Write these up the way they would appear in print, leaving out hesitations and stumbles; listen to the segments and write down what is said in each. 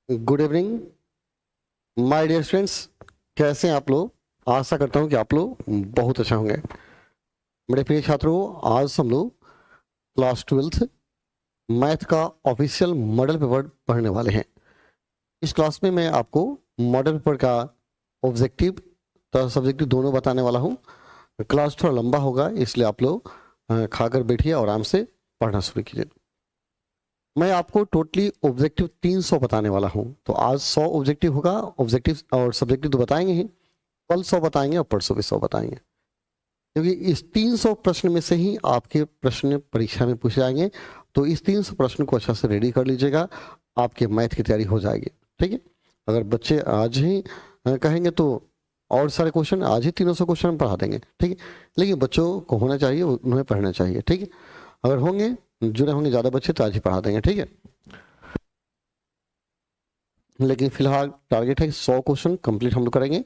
Good evening my dear students. कैसे हैं आप लोग? आशा करता हूं कि आप लोग बहुत अच्छा होंगे। मेरे प्रिय छात्रों, आज हम लोग क्लास 12th मैथ का ऑफिशियल मॉडल पेपर पढ़ने वाले हैं। इस क्लास में मैं आपको मॉडल पेपर का ऑब्जेक्टिव तथा सब्जेक्टिव दोनों बताने वाला हूं। क्लास थोड़ा लंबा होगा, इसलिए आप लोग खाकर बैठिए और आराम से पढ़ना शुरू कीजिए। मैं आपको टोटली ऑब्जेक्टिव 300 बताने वाला हूं। तो आज 100 ऑब्जेक्टिव होगा। ऑब्जेक्टिव और सब्जेक्टिव तो बताएंगे ही, कल 100 बताएंगे और परसों भी 100 बताएंगे, क्योंकि इस 300 प्रश्न में से ही आपके प्रश्न परीक्षा में पूछे जाएंगे। तो इस 300 प्रश्न को अच्छा से रेडी कर लीजिएगा, आपके मैथ की तैयारी हो जाएगी। ठीक है, अगर बच्चे आज ही कहेंगे तो और सारे क्वेश्चन आज ही 300 क्वेश्चन पढ़ा देंगे। ठीक है, लेकिन बच्चों को होना चाहिए, उन्हें पढ़ना चाहिए। ठीक है, अगर होंगे जुड़े होंगे ज़्यादा बच्चे तो आज ही पढ़ा देंगे। ठीक है, लेकिन फिलहाल टारगेट है 100 क्वेश्चन कंप्लीट हम लोग करेंगे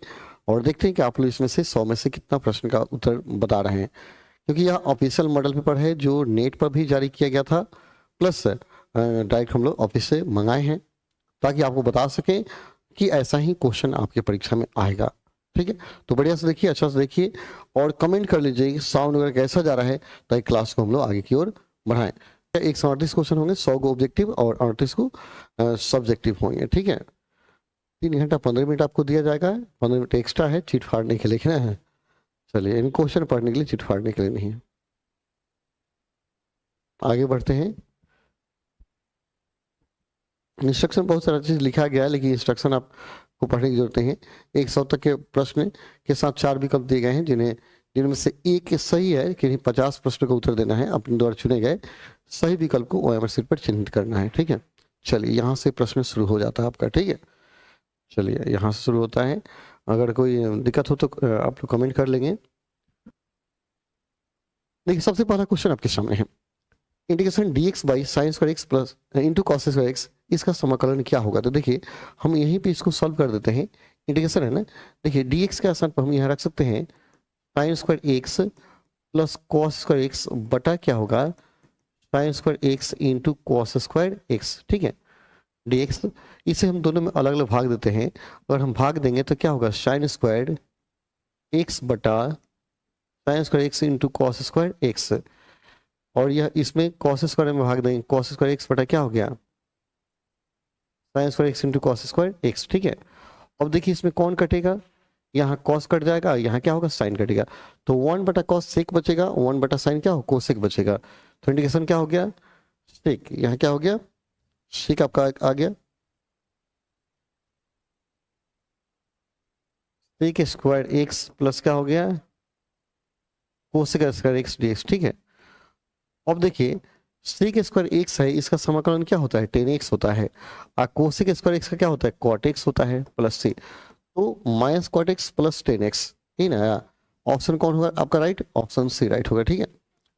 और देखते हैं कि आप लोग इसमें से 100 में से कितना प्रश्न का उत्तर बता रहे हैं, क्योंकि यह ऑफिशियल मॉडल पेपर है जो नेट पर भी जारी किया गया था, प्लस डायरेक्ट हम लोग ऑफिस से मंगाए हैं ताकि आपको बता सकें कि ऐसा ही क्वेश्चन आपके परीक्षा में आएगा। ठीक है, तो बढ़िया से देखिए, अच्छा से देखिए और कमेंट कर लीजिए कि साउंड वगैरह कैसा जा रहा है, ताकि क्लास को हम लोग आगे की ओर बढ़ाएं। 138 क्वेश्चन होंगे, 100 को ऑब्जेक्टिव और 38 को सब्जेक्टिव होंगे। ठीक है, 3 घंटा 15 मिनट आपको दिया जाएगा। 15 मिनट एक्स्ट्रा है चीट फाड़ने के लिए, लिखना है। चलिए, इन क्वेश्चन पढ़ने के लिए, चीट फाड़ने के लिए नहीं है। आगे बढ़ते हैं। इंस्ट्रक्शन बहुत सारा चीज लिखा गया है, लेकिन इंस्ट्रक्शन आपको पढ़ने की जरूरत नहीं है। 100 तक के प्रश्न के साथ 4 विकल्प दिए गए हैं, जिनमें से एक सही है कि 50 प्रश्न का उत्तर देना है। अपने द्वारा चुने गए सही विकल्प को ओएमआर शीट पर चिन्हित करना है। ठीक है, चलिए यहाँ से प्रश्न शुरू हो जाता है आपका। ठीक है, चलिए यहाँ से शुरू होता है। अगर कोई दिक्कत हो तो आप लोग कमेंट कर लेंगे। देखिए, सबसे पहला क्वेश्चन आपके सामने है, integration dx by sine square x plus into cos square x, इसका समाकलन क्या होगा? तो देखिए, हम यहीं पे इसको सॉल्व कर देते हैं। इंटीग्रेशन है ना, देखिए dx के स्थान पर हम यहाँ रख सकते हैं sine square x plus cos square x बटा क्या होगा, sine square x into cos square x. ठीक है, dx, इसे हम दोनों में अलग अलग भाग देते हैं। अगर हम भाग देंगे तो क्या होगा, साइन स्क्वायर एक्स बटा sine square x into cos square x, और यह इसमें कॉस स्क्वायर में भाग देंगे, कॉस स्क्वायर एक्स बटा क्या हो गया, sine square x into cos square x. ठीक है, अब देखिए इसमें कौन कटेगा, यहाँ कॉस कट जाएगा, यहाँ क्या होगा, साइन कटेगा। तो 1 बटा कॉस सेक बचेगा, 1 बटा साइन क्या हो, कोसेक बचेगा। तो इंटीग्रेशन क्या हो गया, सेक, यहाँ क्या हो गया, सेक आपका आ गया, सेक स्क्वायर एक्स प्लस क्या हो गया, कोसेक स्क्वायर एक्स डीएक्स। ठीक है, अब देखिए सेक स्क्वायर एक्स है, इसका समाकलन क्या होता है, टेन एक्स होता है। और कोसेक स्क्वायर एक्स का क्या होता है, कॉट एक्स होता है प्लस सी। तो minus cot x plus ten x, ही ना। ऑप्शन कौन होगा आपका, राइट, ऑप्शन सी राइट होगा। ठीक है,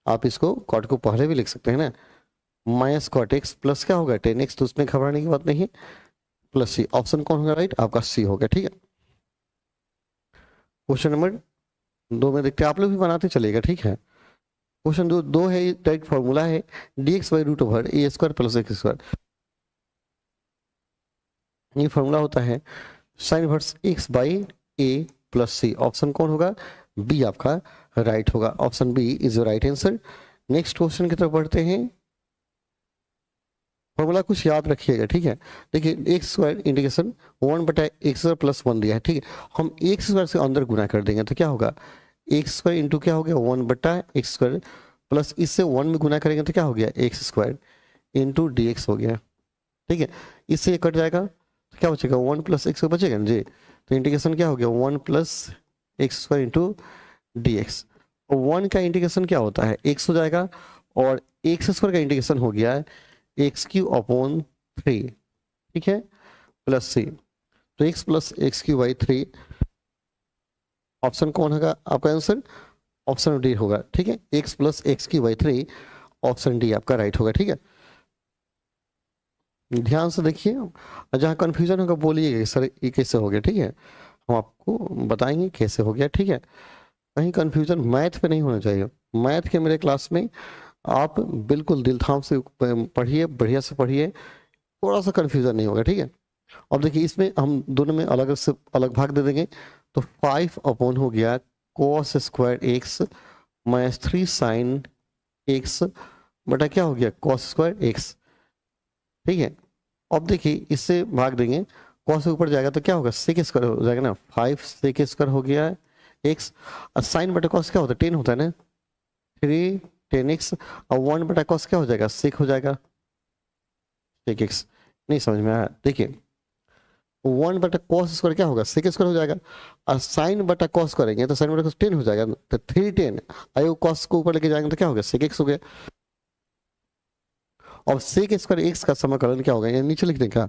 आप इसको कॉट को पहले भी लिख सकते हैं ना, माइनस कॉट एक्स प्लस क्या होगा, टेन एक्स, तो उसमें घबराने की बात नहीं है, प्लस सी। ऑप्शन कौन होगा, राइट, आपका सी होगा। ठीक है, क्वेश्चन नंबर 2 में देखते हैं, आप लोग भी बनाते चलेगा। ठीक है, क्वेश्चन 2 है, डायरेक्ट फॉर्मूला है dx by root over A square plus x square. ये फॉर्मूला होता है sine inverse X by A plus C. Option कौन होगा, बी आपका राइट होगा। Option B is your right answer. Next question की तरफ बढ़ते हैं। फॉर्मूला कुछ याद रखिएगा। ठीक है, देखिए एक्स स्क्वायर इंटीग्रेशन 1 बटा एक्स स्क्वायर प्लस 1 दिया है। ठीक है, हम एक्स स्क्वायर से अंदर गुना कर देंगे तो क्या होगा, एक्स स्क्वायर इंटू क्या हो गया, 1 बटा एक्स स्क्वायर प्लस इससे 1 में गुना करेंगे तो क्या हो गया, x square into D X हो गया। ठीक है, इससे ये कट जाएगा तो क्या बचेगा, 1 प्लस एक्स बचेगा ना जी। तो इंटीग्रेशन क्या हो गया, 1 plus x square into D x. और 1 का इंटीग्रेशन क्या होता है, एक्स हो जाएगा, और एक्स स्क्वायर का इंटीग्रेशन हो गया एक्स क्यू अपॉन 3। ठीक है, प्लस सी, तो x plus x cube by 3। Option कौन होगा आपका आंसर, ऑप्शन डी होगा। ठीक है, x plus x cube by 3, option D आपका राइट होगा। ठीक है, ध्यान से देखिए, जहाँ कंफ्यूजन होगा बोलिएगा सर ये कैसे हो गया। ठीक है, हम आपको बताएंगे कैसे हो गया। ठीक है, कहीं कंफ्यूजन मैथ पे नहीं होना चाहिए। मैथ के मेरे क्लास में आप बिल्कुल दिल थाम से पढ़िए, बढ़िया से पढ़िए, थोड़ा सा कंफ्यूजन नहीं होगा। ठीक है, अब देखिए इसमें हम दोनों में अलग से अलग भाग दे देंगे, तो 5 अपॉन हो गया cos square x minus 3 sine x बटा क्या हो गया cos स्क्वायर एक्स। ठीक है, अब देखिए इससे भाग देंगे, cos से ऊपर जाएगा तो क्या होगा sec स्क्वायर हो जाएगा ना, 5 sec स्क्वायर हो गया एक्स, और साइन बटा cos क्या होता है 10 होता है ना, 3 10 एक्स, और 1 बटा cos क्या हो जाएगा sec हो जाएगा sec एक्स। नहीं समझ में आया, देखिए 1 बटा cos स्क्वायर क्या होगा sec स्क्वायर हो जाएगा, और साइन बटा cos करेंगे तो साइन बटा cos 10 हो जाएगा, तो 3 10 आयो cos को ऊपर लेके जाएंगे तो क्या होगा sec एक्स हो गया। अब sec स्क्वायर एक्स का समाकलन क्या होगा, ये नीचे लिख दें क्या,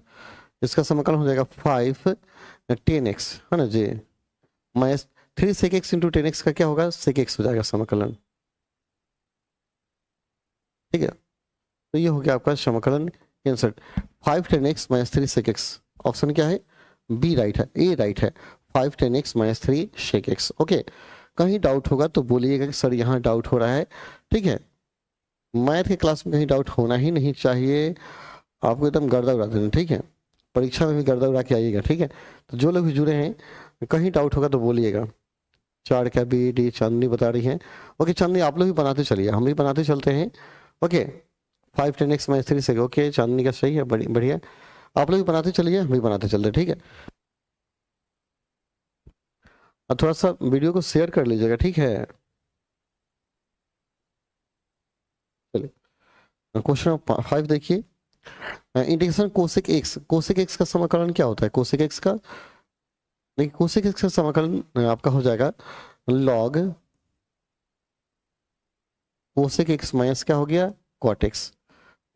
इसका समाकलन हो जाएगा 5 10 एक्स है ना जी, minus 3 sec x into 10 x का क्या होगा sec एक्स हो जाएगा समाकलन। ठीक है, तो ये हो गया आपका समाकलन answer 5 10 x minus 3 sec x. Option क्या है, बी राइट है, ए राइट है, 5 10 x minus 3 sec x. Okay, कहीं डाउट होगा तो बोलिएगा कि सर यहाँ डाउट हो रहा है। ठीक है, मैथ के क्लास में कहीं डाउट होना ही नहीं चाहिए, आपको एकदम गर्दा उड़ा देना। ठीक है, परीक्षा में भी गर्दा उड़ा के आइएगा। ठीक है, तो जो लोग भी जुड़े हैं कहीं डाउट होगा तो बोलिएगा। 4 क्या बी डी चांदनी बता रही है। ओके चांदनी आप लोग भी बनाते चलिए, हम भी बनाते चलते हैं। ओके 5 10 एक्स माइनस 3 से, ओके चांदनी का सही है, बढ़िया, आप लोग भी बनाते चलिए, हम भी बनाते चलते। ठीक है, और थोड़ा सा वीडियो को शेयर कर लीजिएगा। ठीक है, चलिए क्वेश्चन 5 देखिए, इंटीग्रेशन कोसेक एक्स का समाकलन क्या होता है, कोसेक एक्स का, देखिए कोसेक एक्स का समाकलन आपका हो जाएगा लॉग कोसेक एक्स माइनस क्या हो गया कॉट एक्स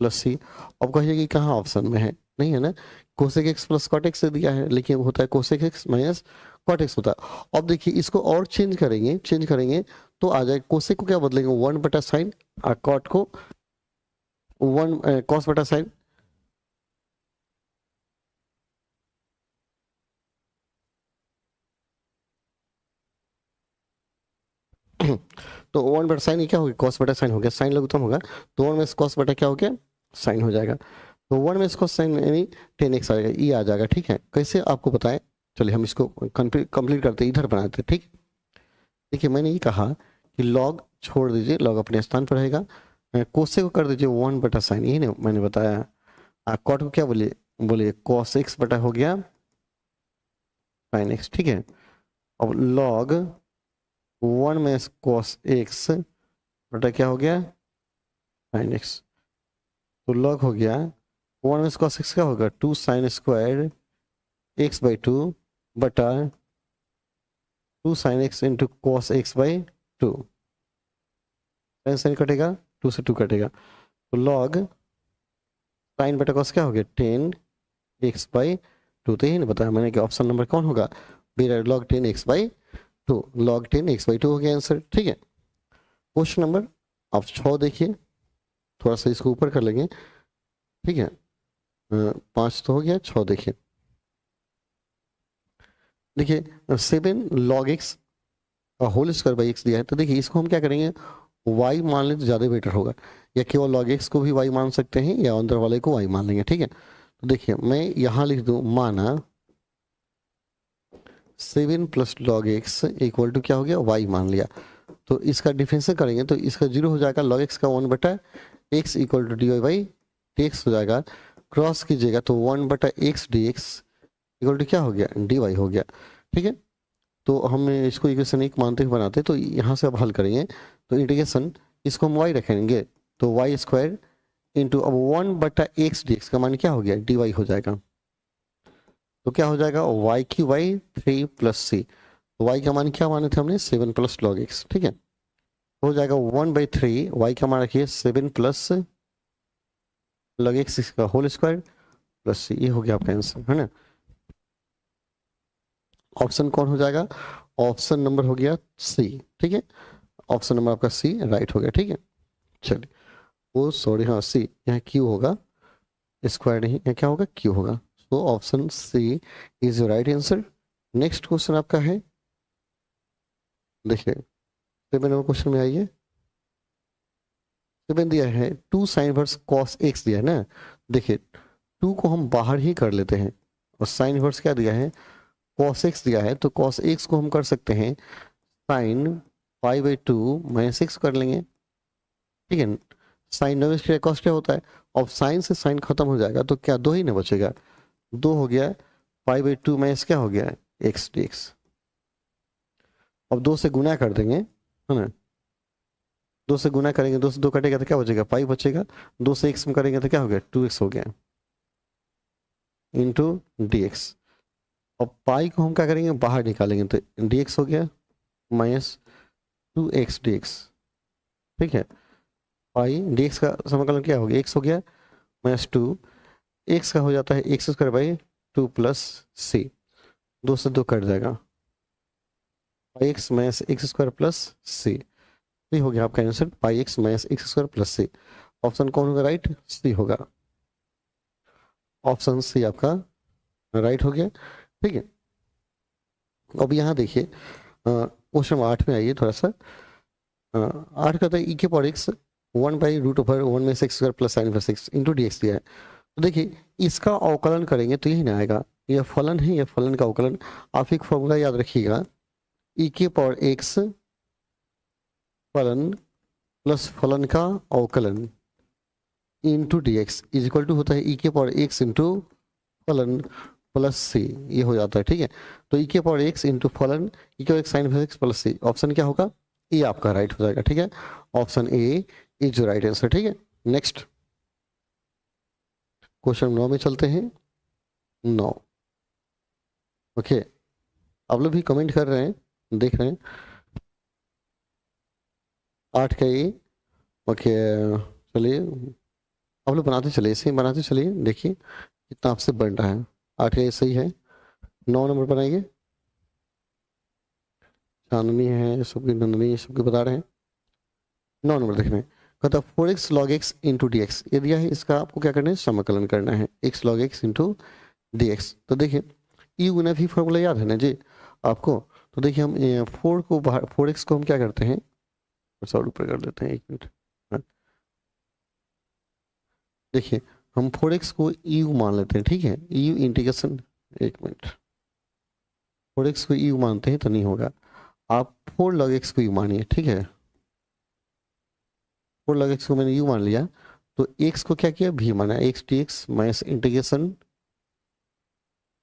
प्लस सी। अब कहिए कि कहाँ ऑप्शन में है, नहीं है ना, cosec X plus cot X से दिया है, लेकिन वो होता है cosec X minus cot X होता है। अब देखिए इसको और चेंज करेंगे तो आ जाए, कोसेक को क्या बदलेंगे 1 बटा साइन, और कॉट को 1 कॉस बटा साइन। तो 1 बटा साइन क्या हो गया कॉस बटा साइन हो गया, साइन लघुत्तम होगा तो 1 में कॉस बटा क्या हो गया साइन हो जाएगा, तो 1 में कॉस साइन यानी 10 एक्स आ जाएगा, ये आ जाएगा। ठीक है, कैसे आपको बताएं, चलिए हम इसको कंप्लीट करते हैं, इधर बनाते हैं। ठीक, देखिए मैंने ये कहा कि लॉग छोड़ दीजिए, लॉग अपने स्थान पर रहेगा, कोसे को कर दीजिए 1 बटा साइन, यही ना मैंने बताया। कॉट को क्या बोलिए, बोलिए कॉस एक्स बटा हो गया साइन एक्स। ठीक है, अब लॉग 1 में कॉस एक्स बटा क्या हो गया साइन एक्स, तो लॉग हो गया 1 में कॉस एक्स क्या होगा 2 साइन स्क्वायर एक्स बाई 2 बटा 2 sine X into cos X by 2, sine कटेगा 2 से 2 कटेगा, तो लॉग साइन बटा कॉस क्या हो गया 10 एक्स बाई 2, तो यही नहीं बताया मैंने कि ऑप्शन नंबर कौन होगा, मेरा log 10 x by 2, log 10 x by 2 हो गया आंसर। ठीक है, क्वेश्चन नंबर आप 6 देखिए, थोड़ा सा इसको ऊपर कर लेंगे। ठीक है, 5 तो हो गया, 6 देखिए, देखिए 7 log X whole square by X दिया है, तो देखिए इसको हम क्या करेंगे y मान लें तो ज़्यादा बेटर होगा, या केवल log x को भी y मान सकते हैं या अंदर वाले को y मान लेंगे। ठीक है, तो देखिए मैं यहाँ लिख दूँ माना 7 plus log X equal to क्या हो गया y मान लिया, तो इसका डिफरेंस करेंगे तो इसका 0 हो जाएगा, log x का 1 बटा X equal to D Y by dx हो जाएगा, क्रॉस कीजिएगा तो 1 बटा X D x equal to क्या हो गया डी वाई हो गया। ठीक है, तो हम इसको इक्वेशन 1 मानते हुए बनाते, तो यहाँ से अब हल करेंगे तो इंटीग्रेशन इसको हम y रखेंगे, तो वाई स्क्वायर इंटू अब 1 बटा एक्स डी एक्स का मान क्या हो गया डी वाई हो जाएगा, तो क्या हो जाएगा y की वाई 3 प्लस सी, तो y का मान क्या माने थे हमने 7 प्लस लॉग एक्स। ठीक है, हो जाएगा 1/3 y का मान रखिए 7 प्लस लॉग एक्स का होल स्क्वायर प्लस सी, ये हो गया आपका आंसर है ना। ऑप्शन कौन हो जाएगा, ऑप्शन नंबर हो गया सी। ठीक है, ऑप्शन नंबर आपका सी राइट हो गया। ठीक है, चलिए वो सॉरी हाँ सी, यहाँ क्यू होगा स्क्वायर नहीं, यहाँ क्या होगा क्यू होगा, तो option C is right answer. Next question आपका है, देखिए 7 नंबर क्वेश्चन में आइए, 7 दिया है 2 साइन वर्स कॉस एक्स दिया है ना, देखिए 2 को हम बाहर ही कर लेते हैं, और साइन इनवर्स क्या दिया है, cos x दिया है, तो cos x को हम कर सकते हैं sine pi by to minus x कर लेंगे, ठीक है। साइन नॉइस क्या कॉस क्या होता है, अब साइन से साइन खत्म हो जाएगा तो क्या दो ही ना बचेगा, दो हो गया पाई बाई टू माइनस क्या हो गया एक्स डी एक्स। अब दो से गुना कर देंगे, है ना, दो से गुना करेंगे, दो से दो कटेगा तो क्या बचेगा पाई बचेगा, दो से एक्स में करेंगे तो क्या हो गया टू एक्स हो गया इंटू डी एक्स। अब पाई को हम क्या करेंगे बाहर निकालेंगे तो डी एक्स हो गया minus two x D x, ठीक है। पाई डी एक्स का समाकलन क्या हो गया एक्स हो गया माइनस टू, एक्स का हो जाता है x square by two plus C, दो से दो कट जाएगा, pi x minus x square plus C, ये हो गया आपका answer pi x minus x square plus C. Option कौन होगा राइट, सी होगा, ऑप्शन सी आपका राइट हो गया, ठीक है। अब यहाँ देखिए क्वेश्चन 8 में आइए थोड़ा सा, 8 कहता है ई के power x one by root over one में x square plus sine plus x into D x दिया है। तो देखिए इसका अवकलन करेंगे तो यही ना आएगा, यह फलन है, यह फलन का अवकलन। आप एक फॉर्मूला याद रखिएगा, ई के पावर एक्स फलन प्लस फलन का अवकलन into D X is equal to होता है ई के पावर एक्स इंटू फलन प्लस सी, ये हो जाता है, ठीक है। तो ई के पावर एक्स इंटू फलन ई के power x sine x plus C, option क्या होगा ये आपका राइट हो जाएगा, ठीक है। Option A is right answer, ठीक है। नेक्स्ट क्वेश्चन 9 में चलते हैं, 9 ओके। आप लोग भी कमेंट कर रहे हैं, देख रहे हैं 8 का ये ओके। चलिए आप लोग बनाते चलिए, इसे बनाते चलिए, देखिए कितना आपसे बन रहा है। 8 का ये सही है, 9 नंबर बनाइए, चांदनी है सबकी, नंदनी सबकी बता रहे हैं। 9 नंबर देख रहे हैं, कहता four x log X into D x ये दिया है, इसका आपको क्या करना है समाकलन करना है x log X into D x. तो देखिए ई गुना भी फॉर्मूला याद है ना जी आपको, तो देखिए हम फोर को बाहर, फोर एक्स को हम क्या करते हैं 100 ऊपर कर देते हैं, एक मिनट। हाँ। देखिए हम फोर एक्स को यू मान लेते हैं, ठीक है, यू इंटीग्रेशन, एक मिनट, फोर एक्स को यू मानते हैं तो नहीं होगा, आप फोर लॉग एक्स को यू मानिए, ठीक है। फोर लॉग एक्स को मैंने यू मान लिया, तो एक्स को क्या किया भी माना, x D x minus integration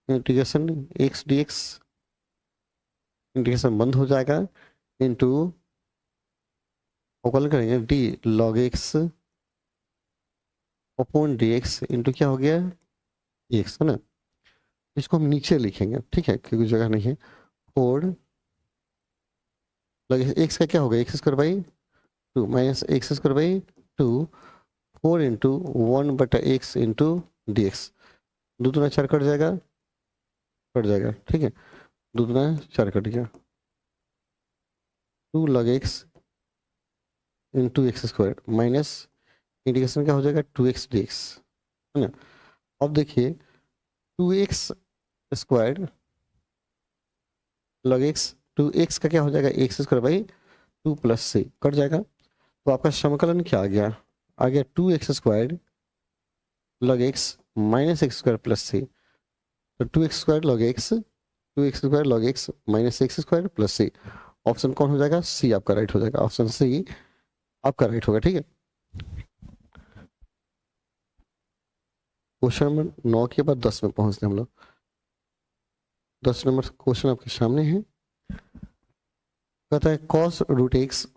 integration x D x, integration बंद हो जाएगा इंटू अवकलन करेंगे D log x upon D x into क्या हो गया एक्स, है ना। इसको हम नीचे लिखेंगे, ठीक है, क्योंकि जगह नहीं है। फोर लॉग एक्स का क्या होगा x square by to minus x square by to, four into one बटा एक्स इंटू डी एक्स, दो दूना चार कट जाएगा, कट जाएगा, ठीक है, दो दूना चार कट गया, two log X into X square minus integration क्या हो जाएगा टू एक्स डी एक्स, है ना। अब देखिए two x square log x, two x का क्या हो जाएगा x square by two plus C, cut जाएगा, तो आपका समाकलन क्या आ गया two x square log x minus x square plus C, तो two x square log x, two x square log x minus x square plus C, option कौन हो जाएगा सी आपका राइट हो जाएगा, ऑप्शन सी आपका राइट होगा, ठीक है। क्वेश्चन नंबर 9 के बाद 10 में पहुंचते हैं हम लोग। 10 नंबर क्वेश्चन आपके सामने है, कहता है cos root X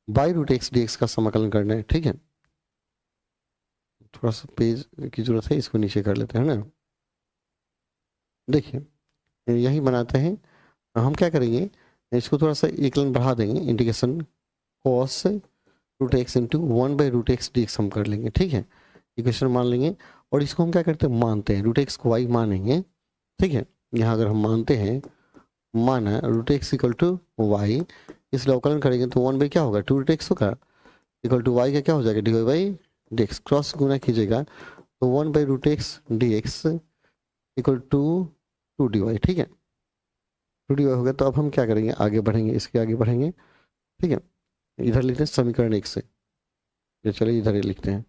by root x D X का समाकलन करना है, ठीक है। थोड़ा सा पेज की जरूरत है, इसको नीचे कर लेते हैं ना। देखिए यही बनाते हैं हम, क्या करेंगे इसको थोड़ा सा एक लाइन बढ़ा देंगे, integration cos root X into one by root x D X हम कर लेंगे, ठीक है, इक्वेशन मान लेंगे। और इसको हम क्या करते हैं मानते हैं, रूट एक्स को वाई मानेंगे, ठीक है। यहाँ अगर हम मानते हैं, माना root x equal to y, इसलिए अवकलन करेंगे तो वन बाई क्या होगा टू रूट एक्स होगा इक्वल टू वाई का क्या हो जाएगा d Y by D x, cross गुना कीजिएगा तो one by root x D x equal to two D y, ठीक है, टू डी वाई हो गया। तो अब हम क्या करेंगे आगे बढ़ेंगे, इसके आगे बढ़ेंगे, ठीक है। इधर लिखते हैं समीकरण 1 से, ये चलिए इधर ही लिखते हैं,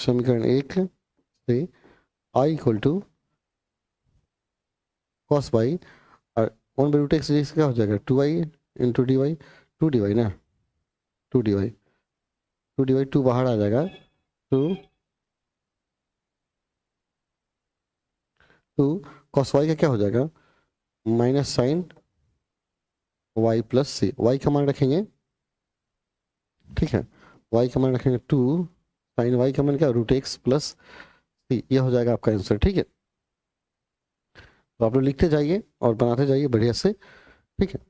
समीकरण 1 से I equal to cos Y और 1/√x dx क्या हो जाएगा 2i into D Y, 2 dy ना, 2 dy, 2 dy, 2 बाहर आ जाएगा, 2 कॉस वाई का क्या हो जाएगा माइनस साइन वाई प्लस सी, वाई का मान रखेंगे, ठीक है, वाई का मान रखेंगे 2 साइन वाई का मान क्या √x प्लस सी, ये हो जाएगा आपका आंसर, ठीक है। तो आप लोग लिखते जाइए और बनाते जाइए बढ़िया से, ठीक है।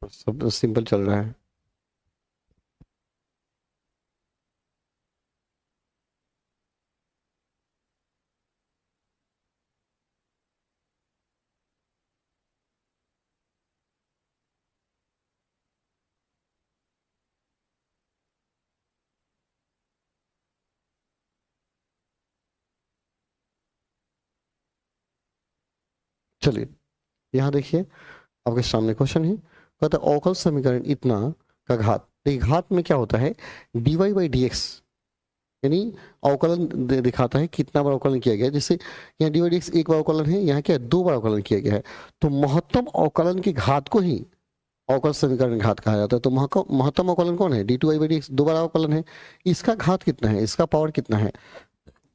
सब सिंपल चल रहा है। चलिए यहाँ देखिए आपके सामने क्वेश्चन है, कहता है अवकल समीकरण इतना का घात, देखिए घात में क्या होता है dy बाई डी एक्स, यानी अवकलन दिखाता है कितना बार अवकलन किया गया है। जैसे यहाँ dy dx एक बार अवकलन है, यहाँ क्या है 2 बार अवकलन किया गया है, तो महत्तम अवकलन के घात को ही अवकल समीकरण घात कहा जाता है। तो महत्तम अवकलन कौन है d2i बाई dx, 2 बार अवकलन है, इसका घात कितना है, इसका पावर कितना है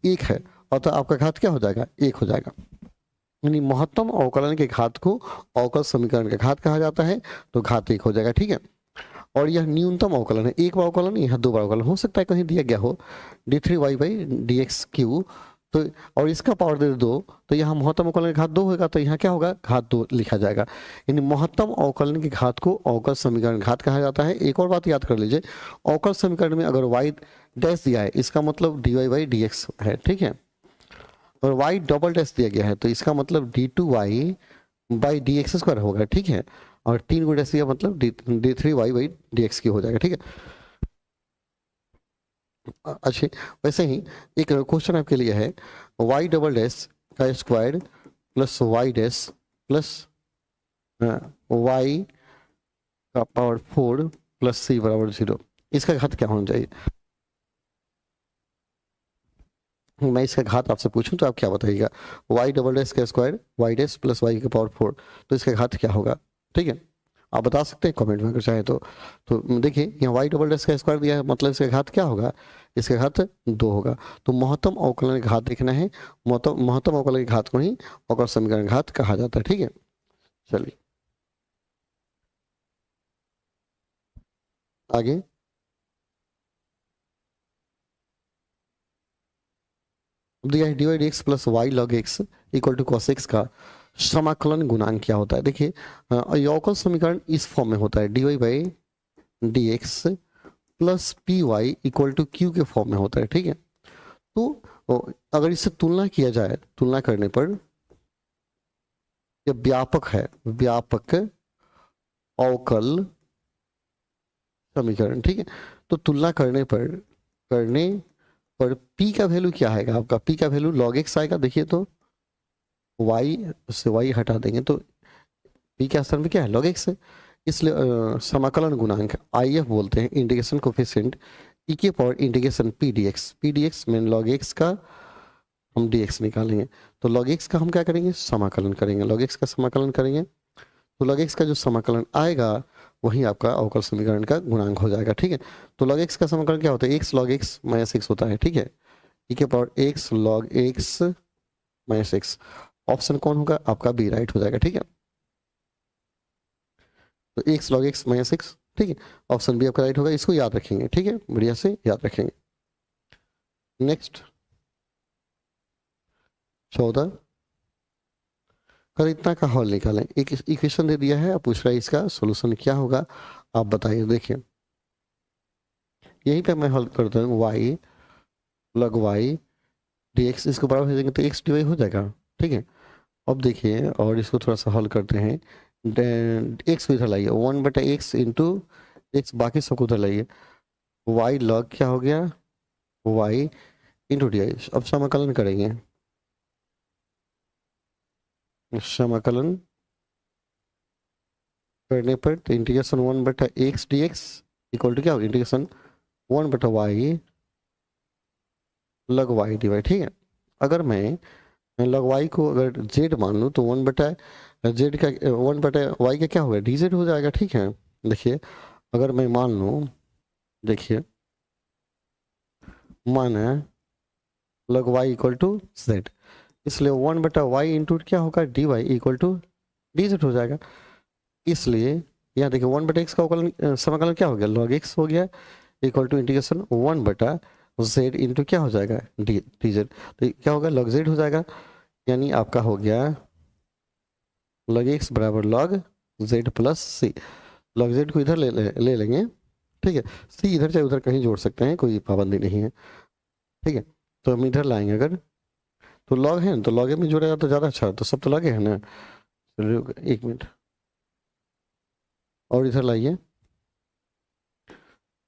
1 है, और तो आपका घात क्या हो जाएगा 1 हो जाएगा, यानी महत्तम अवकलन के घात को अवकल समीकरण का घात कहा जाता है, तो घात 1 हो जाएगा, ठीक है। और यह न्यूनतम अवकलन है, एक बार अवकलन, यहाँ 2 बार अवकलन हो सकता है कहीं दिया गया हो d3y by D x Q, तो और इसका पावर दे दो, तो यहाँ महत्तम अवकलन का घात 2 होगा, तो यहाँ क्या होगा घात 2 लिखा जाएगा, यानी महत्तम अवकलन के घात को अवकल समीकरण घात कहा जाता है। एक और बात याद कर लीजिए, अवकल समीकरण में अगर y डैश दिया है, इसका मतलब dy बाई डी एक्स है, ठीक है, और y डबल डैश दिया गया है, तो इसका मतलब d2y by D x square होगा, ठीक है, और 3 को डैश दिया मतलब d3y बाई डी एक्स की हो जाएगा, ठीक है। अच्छे, वैसे ही एक क्वेश्चन आपके लिए है, y डबल डैश का square plus Y dash plus y का पावर 4 प्लस c बराबर 0, इसका घात क्या होना चाहिए। मैं इसका घात आपसे पूछूं तो आप क्या बताइएगा, y डबल डैश का square y dash plus y का पावर 4, तो इसका घात क्या होगा, ठीक है, आप बता सकते हैं कमेंट में अगर चाहे तो देखिए यहाँ y डबल डैश का स्क्वायर दिया है, मतलब इसका घात क्या होगा, इसका घात 2 होगा। तो महत्तम अवकलन का घात देखना है, महत्तम अवकलन के घात को ही अवकल समीकरण घात कहा जाता है, ठीक है। चलिए आगे, दिया है dy dx plus Y log X equal to cos X का समाकलन गुणांक क्या होता है। देखिए अवकल समीकरण इस फॉर्म में होता है dy by D X plus P Y equal to Q के फॉर्म में होता है, ठीक है। तो अगर इससे तुलना किया जाए, तुलना करने पर यह व्यापक है, व्यापक अवकल समीकरण, ठीक है। तो तुलना करने पर p का वैल्यू क्या आएगा आपका, p का वैल्यू log x आएगा, देखिए तो y से y हटा देंगे तो p के स्थान पे क्या है log x है, इसलिए समाकलन गुणांक IF बोलते हैं, इंटीग्रेशन कोफिशिएंट e के पावर इंटीग्रेशन p dx में log x का हम dx निकालेंगे, तो log x का हम क्या करेंगे समाकलन करेंगे, log x का समाकलन करेंगे, तो log x का जो समाकलन आएगा वही आपका अवकल समीकरण का गुणांक हो जाएगा, ठीक है। तो log x का समाकलन क्या होता है, x log x minus x होता है, ठीक है, e के power x log x minus x, option कौन होगा आपका बी राइट हो जाएगा, ठीक है। तो x log x minus x, ठीक है, ऑप्शन बी आपका राइट होगा, इसको याद रखेंगे, ठीक है, बढ़िया से याद रखेंगे। नेक्स्ट 14, कर इतना का हल निकालें, एक इक्वेशन दे दिया है, आप पूछ रहे हैं इसका सॉल्यूशन क्या होगा, आप बताइए। देखिए यहीं पे मैं हल करता हूँ, y लग y dx, इसको बराबर भेजेंगे तो x dy हो जाएगा, ठीक है। अब देखिए और इसको थोड़ा सा हल करते हैं, x को इधर लाइए, 1/x इंटू एक्स, बाकी सबको उधर लाइए, y लॉग क्या हो गया y इंटू डी आई। अब समाकलन करेंगे, समाकलन करने पर तो integration 1/x dx equal to क्या होगा, इंटीग्रेशन 1/y लग y dy। ठीक है, अगर मैं लग y को अगर z मान लूँ तो 1/z का 1/y का क्या होगा, dz हो जाएगा। ठीक है, देखिए अगर मैं मान लूँ, देखिए माना लग y इक्वल टू z, इसलिए 1/y इंटू क्या होगा, dy इक्वल टू dz हो जाएगा। इसलिए यहाँ देखिए 1/x का समाकलन क्या हो गया, log x हो गया equal to integration 1/z into क्या हो जाएगा, dz। तो क्या होगा, log z हो जाएगा, यानी आपका हो गया log x बराबर log z प्लस सी। log z को इधर ले लेंगे, ठीक है, सी इधर चाहे उधर कहीं जोड़ सकते हैं, कोई पाबंदी नहीं है। ठीक है, तो हम इधर लाएंगे, अगर तो log है तो log में जोड़ेगा तो ज़्यादा अच्छा, तो सब तो लगे है ना। एक मिनट और इधर लाइए,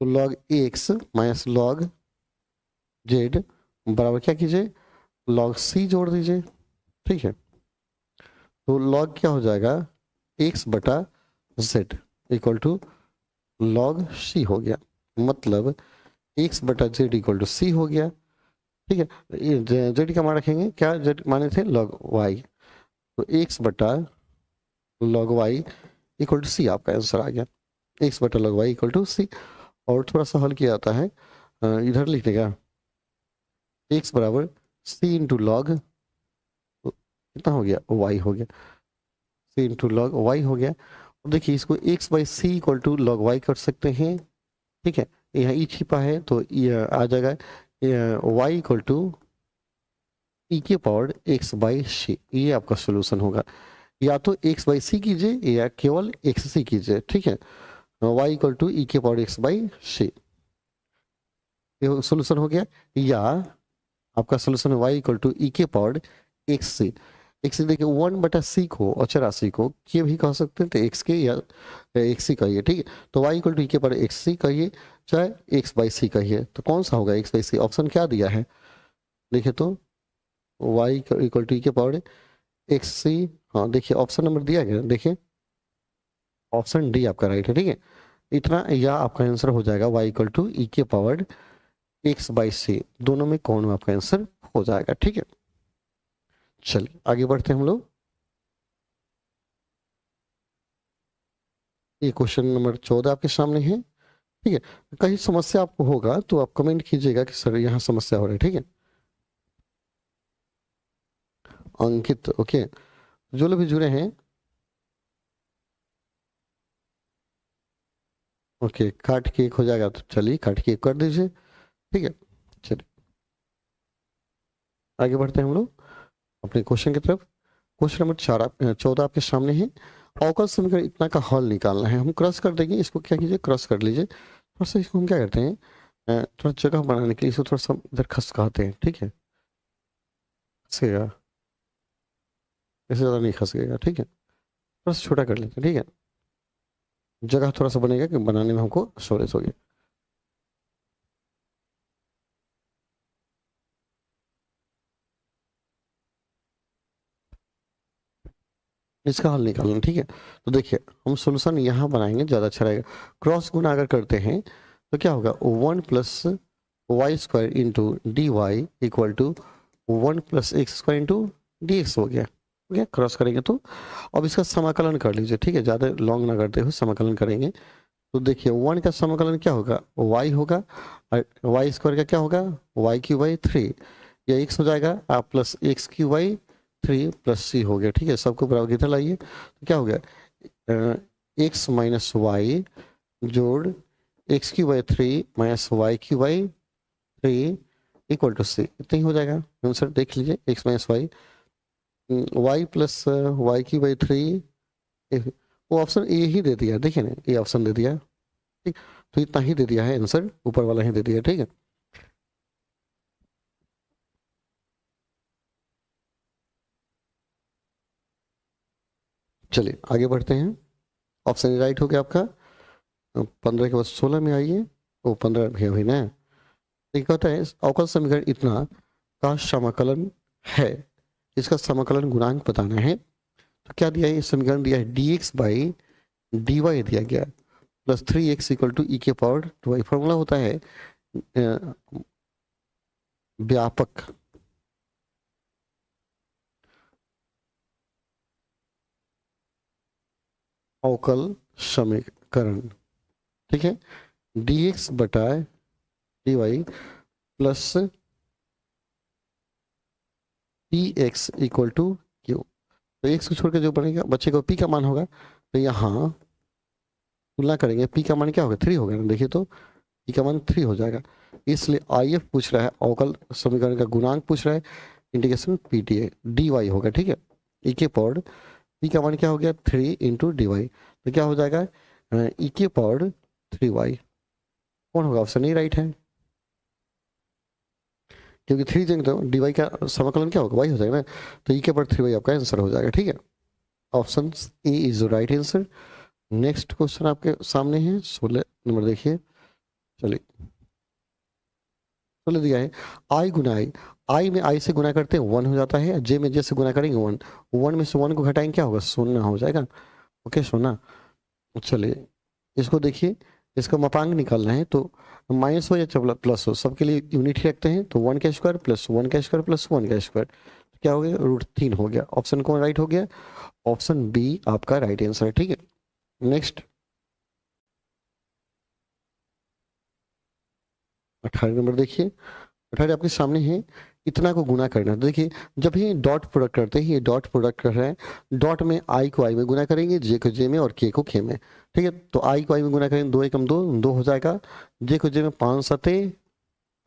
तो log x minus log z बराबर क्या कीजिए, log c जोड़ दीजिए। ठीक है, तो log क्या हो जाएगा, x बटा z equal to log c हो गया, मतलब x बटा z इक्वल टू c हो गया। ठीक है, ये z का मान रखेंगे, क्या z माने थे log y, तो x बटा log y equal to c आपका आंसर आ गया, x बटा log y equal to c। और थोड़ा सा हल किया जाता है, इधर लिखने का x बराबर c इंटू लॉग, कितना हो गया, y हो गया, c इंटू लॉग y हो गया। और देखिए इसको x by C equal to log y कर सकते हैं। ठीक है, यहाँ ई छिपा है तो ये आ जाएगा y इक्वल टू ई के पावर x बाई सी, ये आपका सोल्यूशन होगा। या तो x बाई सी कीजिए या केवल एक्स सी कीजिए। ठीक है, y इक्वल टू ई के पावर x बाई सी, ये सोल्यूशन हो गया। या आपका सोल्यूशन है y इक्वल टू ई के पावर एक्स सी। एक्स देखिए 1/c को अचर राशि को के भी कह सकते हैं, तो एक्स के या एक्स सी कहिए। ठीक है, तो y इक्वल टू ई के पावर एक्स सी कहिए, चाहे एक्स बाई सी कहिए, तो कौन सा होगा एक्स बाई सी। ऑप्शन क्या दिया है, देखिए तो y इक्वल टू ई के पावर एक्स सी, हाँ देखिए ऑप्शन नंबर दिया गया, देखिए ऑप्शन डी आपका राइट है। ठीक है, इतना या आपका आंसर हो जाएगा y इक्वल टू ई के पावर एक्स बाई सी, दोनों में कौन आपका आंसर हो जाएगा। ठीक है, चलिए आगे बढ़ते हैं हम लोग। ये क्वेश्चन नंबर 14 आपके सामने है। ठीक है, कहीं समस्या आपको होगा तो आप कमेंट कीजिएगा कि सर यहाँ समस्या हो रही है। ठीक है, अंकित, ओके, जो लोग भी जुड़े हैं, ओके, काट के एक हो जाएगा तो चलिए काट के एक कर दीजिए। ठीक है, चलिए आगे बढ़ते हैं हम लोग अपने क्वेश्चन की तरफ। क्वेश्चन नंबर 14 आपके सामने है। अवकल समीकरण इतना का हल निकालना है, हम क्रॉस कर देंगे इसको, क्या कीजिए क्रॉस कर लीजिए। थोड़ा सा इसको हम क्या करते हैं, थोड़ा जगह बनाने के लिए इसको थोड़ा सा इधर खसकाते हैं। ठीक है, खसकेगा, ऐसे ज़्यादा नहीं खसकेगा। ठीक है, थोड़ा सा छोटा कर लेते हैं। ठीक है, जगह थोड़ा सा बनेगा कि बनाने में हमको स्टोरेज होगी। इसका हल निकालना। ठीक है, तो देखिए हम सोल्यूशन यहाँ बनाएंगे, ज़्यादा अच्छा रहेगा। क्रॉस गुना अगर करते हैं तो क्या होगा, 1 plus Y square into D Y equal to 1 plus x square into D X हो गया। हो गया, क्रॉस करेंगे तो अब इसका समाकलन कर लीजिए। ठीक है, ज़्यादा लॉन्ग ना करते हुए समाकलन करेंगे तो देखिए 1 का समाकलन क्या होगा, y होगा, और वाई स्क्वायर का क्या होगा, वाई क्यू बाई 3, या x हो जाएगा आप plus x cube by 3 plus C हो गया। ठीक है, सबको बराबर किधर लाइए, तो क्या हो गया, एक्स माइनस वाई जोड़ x cube by 3 minus y cube by 3 equal to C, इतना ही हो जाएगा आंसर। देख लीजिए x minus y, y plus y cube by 3, वो ऑप्शन ए ही दे दिया, देखिए ना ये ऑप्शन दे दिया। ठीक, तो इतना ही दे दिया है आंसर, ऊपर वाला ही दे दिया। ठीक है, चलिए आगे बढ़ते हैं। ऑप्शन राइट हो गया आपका। 15 के बाद 16 में आइए, वो 15 भी हुई ना, एक होता है अवकल समीकरण इतना का समाकलन है, इसका समाकलन गुणांक बताना है। तो क्या दिया है, समीकरण दिया है dx बाई dy दिया गया प्लस 3x इक्वल टू ई के पावर 2y। फॉर्मूला होता है व्यापक अवकल समीकरण, ठीक है। dx बटा dy plus px equal to q। तो x को छोड़ के जो बनेगा बच्चे को p का मान होगा, तो यहाँ तुलना करेंगे, p का मान क्या होगा 3 होगा ना, देखिए तो p का मान 3 हो जाएगा। इसलिए IF पूछ रहा है, अवकल समीकरण का गुणांक पूछ रहा है, इंटीग्रेशन PTA dy होगा, ठीक है। e के पावर p का मान क्या हो गया 3 इंटू dy, तो क्या हो जाएगा e के पावर 3y। कौन होगा, ऑप्शन ए राइट है, क्योंकि 3 देंगे तो dy का समाकलन क्या होगा y हो जाएगा ना, तो e के पावर 3y आपका आंसर हो जाएगा, ठीक है। Option A is the right answer. Next question आपके सामने है 16 नंबर, देखिए चलिए 16 दिया है आई गुना आई में आई से गुना करते हैं 1 हो जाता है, जे में जे से गुना करेंगे 1, 1 में से 1 को घटाएंगे क्या होगा 0 हो जाएगा, ओके 0। चलिए इसको देखिए, इसका मापांक निकालना है, तो माइनस हो या प्लस हो सबके लिए यूनिट ही रखते हैं, तो 1 का स्क्वायर प्लस 1 का स्क्वायर प्लस 1 का स्क्वायर, तो क्या हो गया √3 हो गया। ऑप्शन कौन राइट हो गया, ऑप्शन बी आपका राइट आंसर है, ठीक है। नेक्स्ट 18 नंबर देखिए, 18 आपके सामने है, इतना को गुना करना। तो देखिए जब ये डॉट प्रोडक्ट करते हैं, ये डॉट प्रोडक्ट कर रहे हैं, डॉट में आई को आई में गुना करेंगे, जे को जे में और के को के में, ठीक है। तो आई को आई में गुना करेंगे 2 एकम 2, 2 हो जाएगा, जे को जे में 5 सते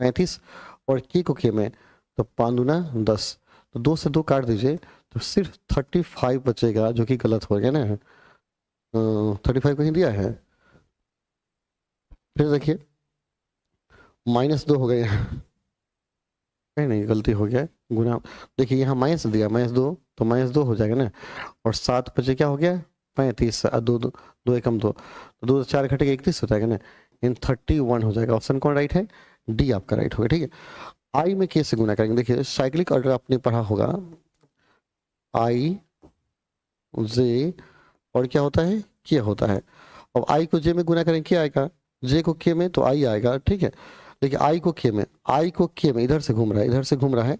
35 और के को के में तो 5 दूना 10, तो 2 से 2 काट दीजिए तो सिर्फ 35 बचेगा, जो कि गलत हो गया ना, 35 कहीं दिया है, फिर देखिए -2 हो गया नहीं, गलती हो गया गुना, देखिए यहाँ माइनस दिया -2 तो -2 हो जाएगा ना, और 7 बचे क्या हो गया 35, 2 एकम 2, तो 2 से 4 घटेगा 31 हो जाएगा ना, इन 31 हो जाएगा। ऑप्शन कौन राइट है, डी आपका राइट होगा, ठीक है। आई में के से गुना करेंगे, देखिए साइक्लिक ऑर्डर आपने पढ़ा होगा, आई जे और क्या होता है के होता है। अब आई को जे में गुना करेंगे क्या आएगा, जे को के में तो आई आएगा, ठीक है। देखिए आई को के में, आई को के में इधर से घूम रहा है, इधर से घूम रहा है,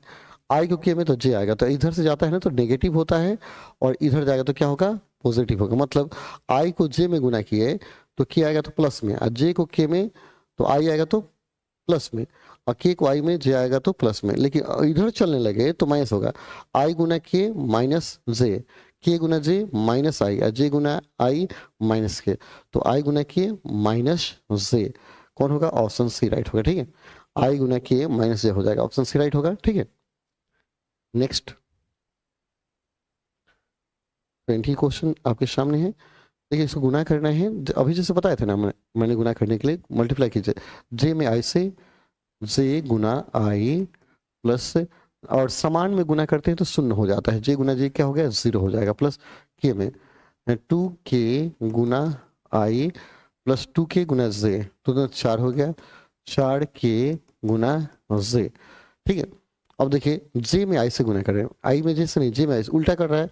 आई को के में तो जे आएगा, तो इधर से जाता है ना तो नेगेटिव होता है, और इधर जाएगा तो क्या होगा पॉजिटिव होगा। मतलब आई को जे में गुना किए तो के आएगा तो प्लस में, और जे को के में तो आई आएगा तो प्लस में, और के को आई में जे आएगा तो प्लस में, लेकिन इधर चलने लगे तो माइनस होगा। आई गुना के माइनस जे, के गुना जे माइनस आई, और जे गुना आई माइनस के, तो आई गुना के माइनस जे कौन होगा, ऑप्शन सी राइट होगा, ठीक है। आई गुना के माइनस जे हो जाएगा, ऑप्शन सी राइट होगा, ठीक है। नेक्स्ट 20 क्वेश्चन आपके सामने है, देखिए इसको गुना करना है, अभी जैसे बताया था ना मैंने गुना करने के लिए मल्टीप्लाई कीजिए, जे में आई से जे गुना आई प्लस, और समान में गुना करते हैं तो शून्य हो जाता है, जे गुना जे क्या हो गया 0 हो जाएगा, प्लस के में 2k गुना आई प्लस 2k गुना जे, तो 4 हो गया, 4k गुना जे, ठीक है। अब देखिए जे में आई से गुना कर रहे हैं, आई में जे से नहीं, जे में आई से उल्टा कर रहा है,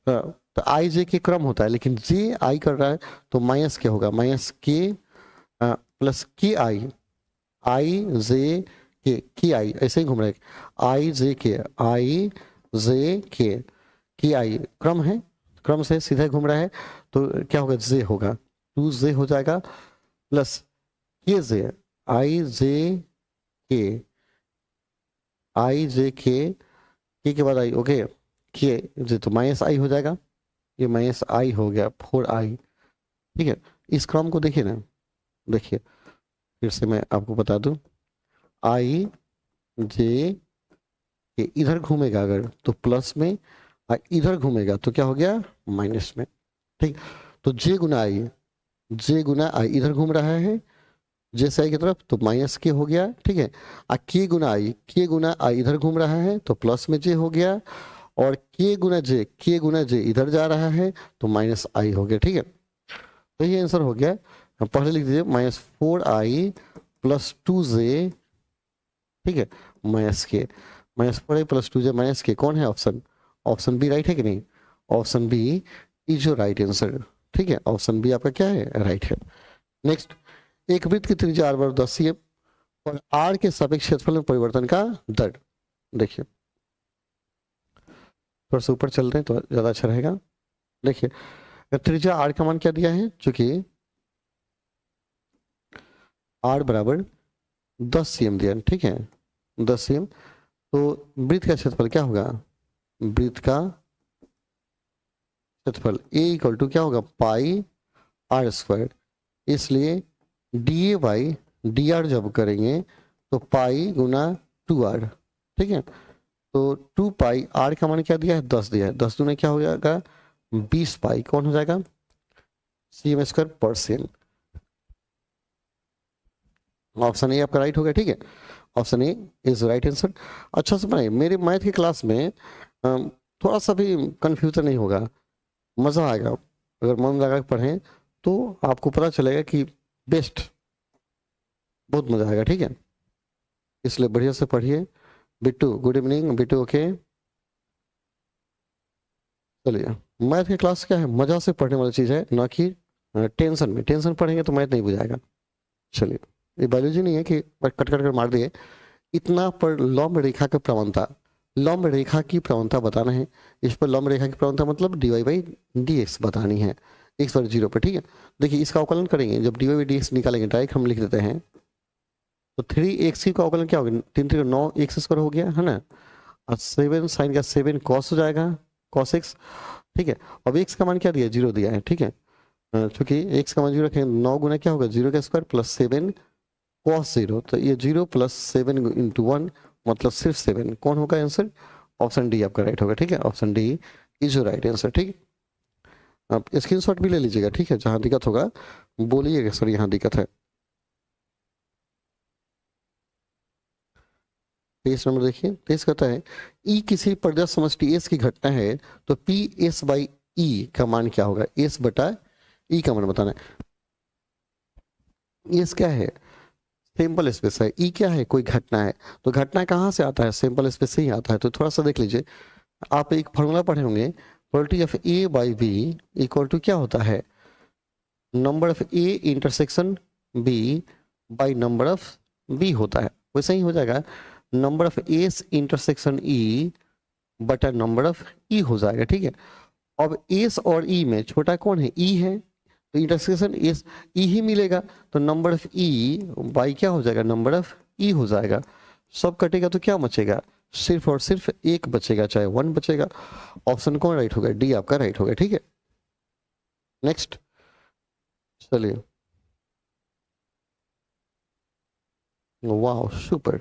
तो आई जे के क्रम होता है, लेकिन जे आई कर रहा है तो माइनस क्या होगा, माइनस के प्लस के आई, आई जे के आई ऐसे ही घूम रहा है, आई जे के आई क्रम है, क्रम से सीधे घूम रहा है, तो क्या होगा जे होगा 2 जे हो जाएगा, प्लस के जे आई जे के बाद आई, ओके के जे तो माइनस आई हो जाएगा, ये माइनस आई हो गया 4i, ठीक है। इस क्रम को देखिए ना, देखिए फिर से मैं आपको बता दूं, आई जे के इधर घूमेगा अगर तो प्लस में, और इधर घूमेगा तो क्या हो गया माइनस में, ठीक। तो जे गुना आई इधर घूम रहा है जे से आई की तरफ तो माइनस के हो गया, ठीक है। के गुना आई इधर घूम रहा है तो प्लस में जे हो गया, और के गुना जे इधर जा रहा है तो माइनस आई हो गया, ठीक है। तो ये आंसर हो गया, पहले लिख दीजिए -4i प्लस 2j ठीक है, -k प्लस 2j माइनस के कौन है ऑप्शन, ऑप्शन बी राइट है कि नहीं, option B is your right answer. ठीक है, ऑप्शन बी आपका क्या है, राइट है। नेक्स्ट, एक वृत्त की त्रिज्या r बराबर 10 cm और r के सापेक्ष क्षेत्रफल में परिवर्तन का दर। देखिए थोड़ा सा ऊपर चल रहे हैं तो ज्यादा अच्छा रहेगा। देखिए त्रिज्या r का मान क्या दिया है, चूंकि r बराबर 10 cm दिया है, ठीक है 10 cm, तो वृत्त का क्षेत्रफल क्या होगा, वृत्त का क्षेत्रफल a इक्वल टू क्या होगा, पाई r स्क्वायर, इसलिए D A by D R जब करेंगे तो पाई गुना 2r। ठीक है, तो 2 पाई r का मान क्या दिया है, 10 दिया है, 10 दूने क्या हो जाएगा 20 पाई, कौन हो जाएगा cm स्क्वायर पर सेकेंड। ऑप्शन ए आपका राइट हो गया। ठीक है, option A is right answer. अच्छा से बनाइए, मेरे मैथ की क्लास में थोड़ा सा भी कंफ्यूजन नहीं होगा, मज़ा आएगा। अगर मन लगा के पढ़ें तो आपको पता चलेगा कि बेस्ट, बहुत मज़ा आएगा। ठीक है, इसलिए बढ़िया से पढ़िए। Bittu good evening, Bittu okay. चलिए, मैथ की क्लास क्या है, मज़ा से पढ़ने वाली चीज़ है, ना कि टेंशन में। टेंशन पढ़ेंगे तो मैथ नहीं बुझाएगा। चलिए, ये बायोलॉजी नहीं है कि कट कट कर मार दिए, इतना पर लंब रेखा की प्रवणता, लंब रेखा की प्रवणता बताना है। इस पर लंब रेखा की प्रवणता मतलब dy बाई डी एक्स बतानी है, x पर 0 पर। ठीक है, देखिए इसका अवकलन करेंगे, जब dy बाई डी एक्स निकालेंगे डायरेक्ट हम लिख देते हैं, तो 3x का अवकलन क्या होगा, 3 3 9 एक्स स्क्वायर हो गया है ना, और 7 साइन का 7 कॉस हो जाएगा, कॉस एक्स। ठीक है, अब x का मान क्या दिया, 0 दिया है। ठीक है, चूंकि x का मान 0 रखेंगे, 9 गुना क्या होगा 0 का स्क्वायर प्लस 7 कॉस 0, तो ये 0 प्लस 7 इंटू 1 मतलब सिर्फ 7, कौन होगा आंसर, ऑप्शन डी आपका राइट होगा। ठीक है, option D is your right answer. ठीक है, आप स्क्रीनशॉट भी ले लीजिएगा। ठीक है, जहां दिक्कत होगा बोलिएगा सर यहाँ दिक्कत है। पेज नंबर देखिए, पेज कहता है ई किसी प्रदेश समष्टि एस की घटना है तो पी एस बाई ई का मान क्या होगा, एस बटा ई का मान बताना है। एस क्या है, सैंपल स्पेस है, ई क्या है, कोई घटना है, तो घटना कहाँ से आता है, सैंपल स्पेस से ही आता है। तो थोड़ा सा देख लीजिए, आप एक फॉर्मूला पढ़े होंगे, probability of A by B equal to क्या होता है, number of A intersection B by number of B होता है। वैसे ही हो जाएगा, number of S intersection E बटा नंबर ऑफ ई हो जाएगा। ठीक है, अब एस और ई में छोटा कौन है, ई है, तो इंटरसेक्शन एस ई ही मिलेगा, तो नंबर ऑफ ई बाई क्या हो जाएगा, नंबर ऑफ ई हो जाएगा। सब कटेगा तो क्या बचेगा, सिर्फ और सिर्फ एक बचेगा, चाहे 1 बचेगा। ऑप्शन कौन राइट होगा, डी आपका राइट होगा। ठीक है, नेक्स्ट चलिए, वाह सुपर,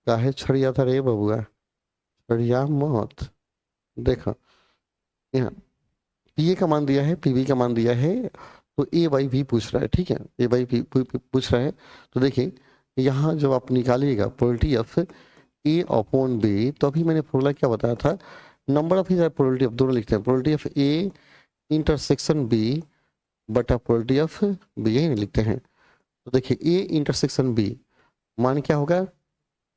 काहे छड़िया था रे बबुआ, छड़िया मत। देखा यहाँ पी ए का मान दिया है, पीबी का मान दिया है, तो ए बाई बी पूछ रहा है। ठीक है, ए बाई बी पूछ रहा है, तो देखिए यहाँ जब आप निकालिएगा probability of A upon B, तो अभी मैंने फॉर्मूला क्या बताया था, नंबर ऑफ ही प्रोबेबिलिटी ऑफ, दोनों लिखते हैं, probability of A intersection B बटा प्रोबेबिलिटी ऑफ बी, यही लिखते हैं। तो देखिए ए इंटरसेक्शन बी मान क्या होगा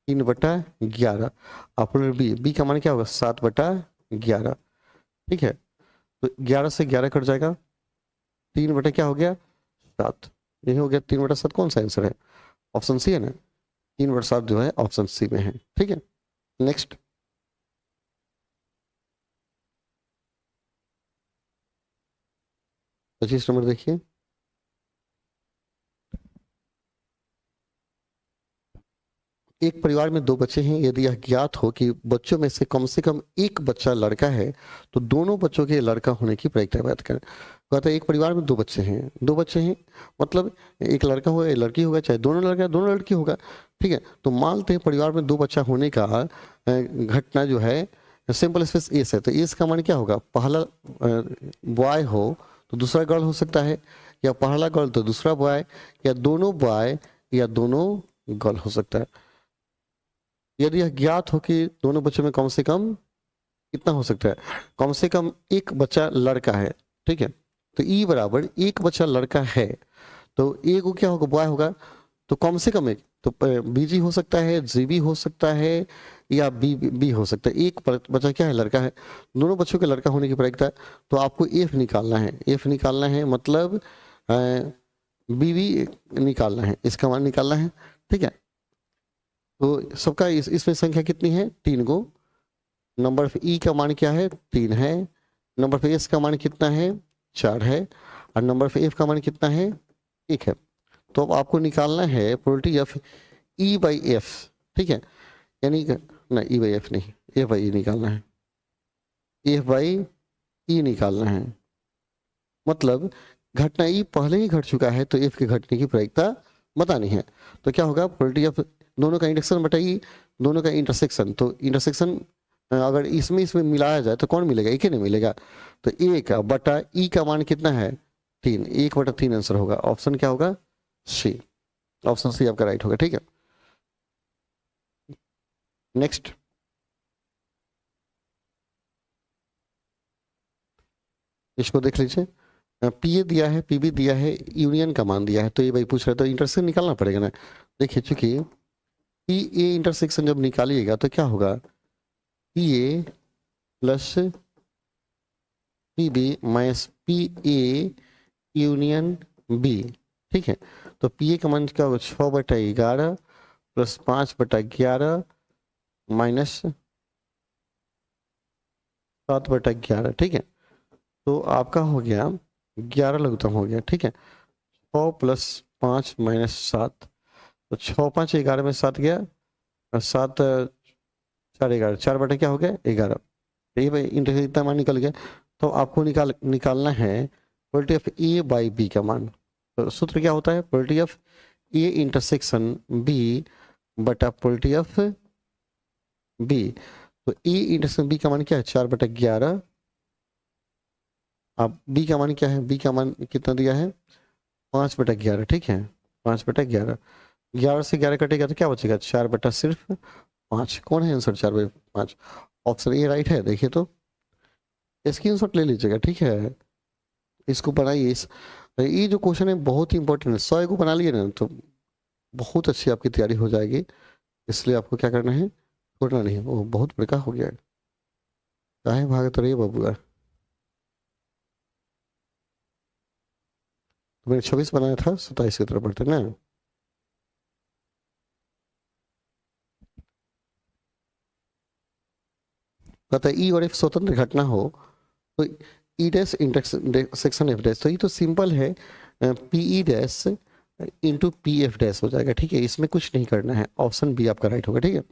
3/11, और बी का मान क्या होगा 7/11। ठीक है, तो 11 से 11 कट जाएगा, 3 बटे क्या हो गया 7, यही हो गया 3/7। कौन सा आंसर है, ऑप्शन सी है ना, 3/7 जो है ऑप्शन सी में है। ठीक है, नेक्स्ट 25 नंबर देखिए, एक परिवार में 2 बच्चे हैं, यदि यह ज्ञात हो कि बच्चों में से कम एक बच्चा लड़का है तो दोनों बच्चों के लड़का होने की प्रायिकता बात करें। कहता है एक परिवार में 2 बच्चे हैं, 2 बच्चे हैं मतलब एक लड़का होगा एक लड़की होगा, चाहे दोनों लड़का दोनों लड़की होगा। ठीक है, तो मानते हैं परिवार में 2 बच्चा होने का घटना जो है सिंपल स्पेस एस है, तो एस का मान क्या होगा, पहला बॉय हो तो दूसरा गर्ल हो सकता है, या पहला गर्ल तो दूसरा बॉय, या दोनों बॉय या दोनों गर्ल हो सकता है। यदि यह ज्ञात हो कि दोनों बच्चों में कम से कम कितना हो सकता है, कम से कम एक बच्चा लड़का है। ठीक है, तो ई बराबर एक बच्चा लड़का है, तो ए को क्या होगा, बॉय होगा, तो कम से कम एक तो बीजी हो सकता है, जीबी हो सकता है, या बी बी हो सकता है। एक बच्चा क्या है, लड़का है, दोनों बच्चों के लड़का होने की प्रायिकता है। तो आपको एफ निकालना है, एफ निकालना है मतलब बीबी निकालना है, इसका मान निकालना है, ठीक है। तो सबका इसमें संख्या कितनी है, 3 को। नंबर ऑफ ई का मान क्या है, 3 है। नंबर ऑफ एस का मान कितना है, 4 है। और नंबर ऑफ एफ का मान कितना है, 1 है। तो अब आपको निकालना है probability of E by F, ठीक है। यानी ना ई बाई एफ नहीं, एफ बाई ई निकालना है, एफ बाई ई निकालना है। मतलब घटना ई पहले ही घट चुका है तो एफ के घटने की प्रायिकता बतानी है। तो क्या होगा, प्रोबेबिलिटी ऑफ दोनों का इंडक्शन बटा ई, दोनों का इंटरसेक्शन। तो इंटरसेक्शन अगर इसमें इसमें मिलाया जाए तो कौन मिलेगा, एक ही नहीं मिलेगा। तो ए का बटा ई का मान कितना है, 3, 1/3 आंसर होगा। ऑप्शन क्या होगा, सी। ऑप्शन सी आपका राइट होगा, ठीक है। नेक्स्ट, इसको देख लीजिए। पी ए दिया है, पीबी दिया है, यूनियन का मान दिया है। तो ये भाई पूछ रहा है तो इंटरसेक्शन निकालना पड़ेगा ना। देखिए चूंकि पी ए इंटरसेक्शन जब निकालिएगा तो क्या होगा, P A plus P B minus P A union B, ठीक है। तो पी ए का मान क्या होगा, 6/11 प्लस 5/11 माइनस 7/11, ठीक है। तो आपका हो गया 11 लघुत्तम हो गया, ठीक है। 6 प्लस 5 माइनस 7, तो 6 5 11 में 7 गया, और 7 4 11, 4 बटे क्या हो गया 11। ये भाई इंटरसेक्शन इतना मान निकल गया। तो आपको निकालना है probability of A by B का मान। तो सूत्र क्या होता है, probability of A intersection B बटा प्रोबेबिलिटी ऑफ बी। तो ए इंटरसेक्शन बी का मान क्या है, 4/11। अब बी का मान क्या है, बी का मान कितना दिया है, 5/11, ठीक है। 5/11, 11 से 11 कटेगा तो क्या बचेगा, 4/5। कौन है आंसर, 4/5। ऑप्शन ए राइट है। देखिए तो स्क्रीनशॉट ले लीजिएगा, ठीक है। इसको बनाइए। ये जो क्वेश्चन है बहुत ही इंपॉर्टेंट है, 100 को बना लिए ना तो बहुत अच्छी आपकी तैयारी हो जाएगी। इसलिए आपको क्या करना है, छोड़ना नहीं है। वो बहुत बड़का हो गया है, काहे भागत रही बबुआ। तो मैंने 26 बनाया था, 27 की तरफ बढ़ते ना। कहता है ई और एफ स्वतंत्र घटना हो तो ई डैश इंटरसेक्शन एफ डैश, तो ये तो सिंपल है, P E dash into P F dash हो जाएगा, ठीक है। इसमें कुछ नहीं करना है। ऑप्शन बी आपका राइट होगा, ठीक है।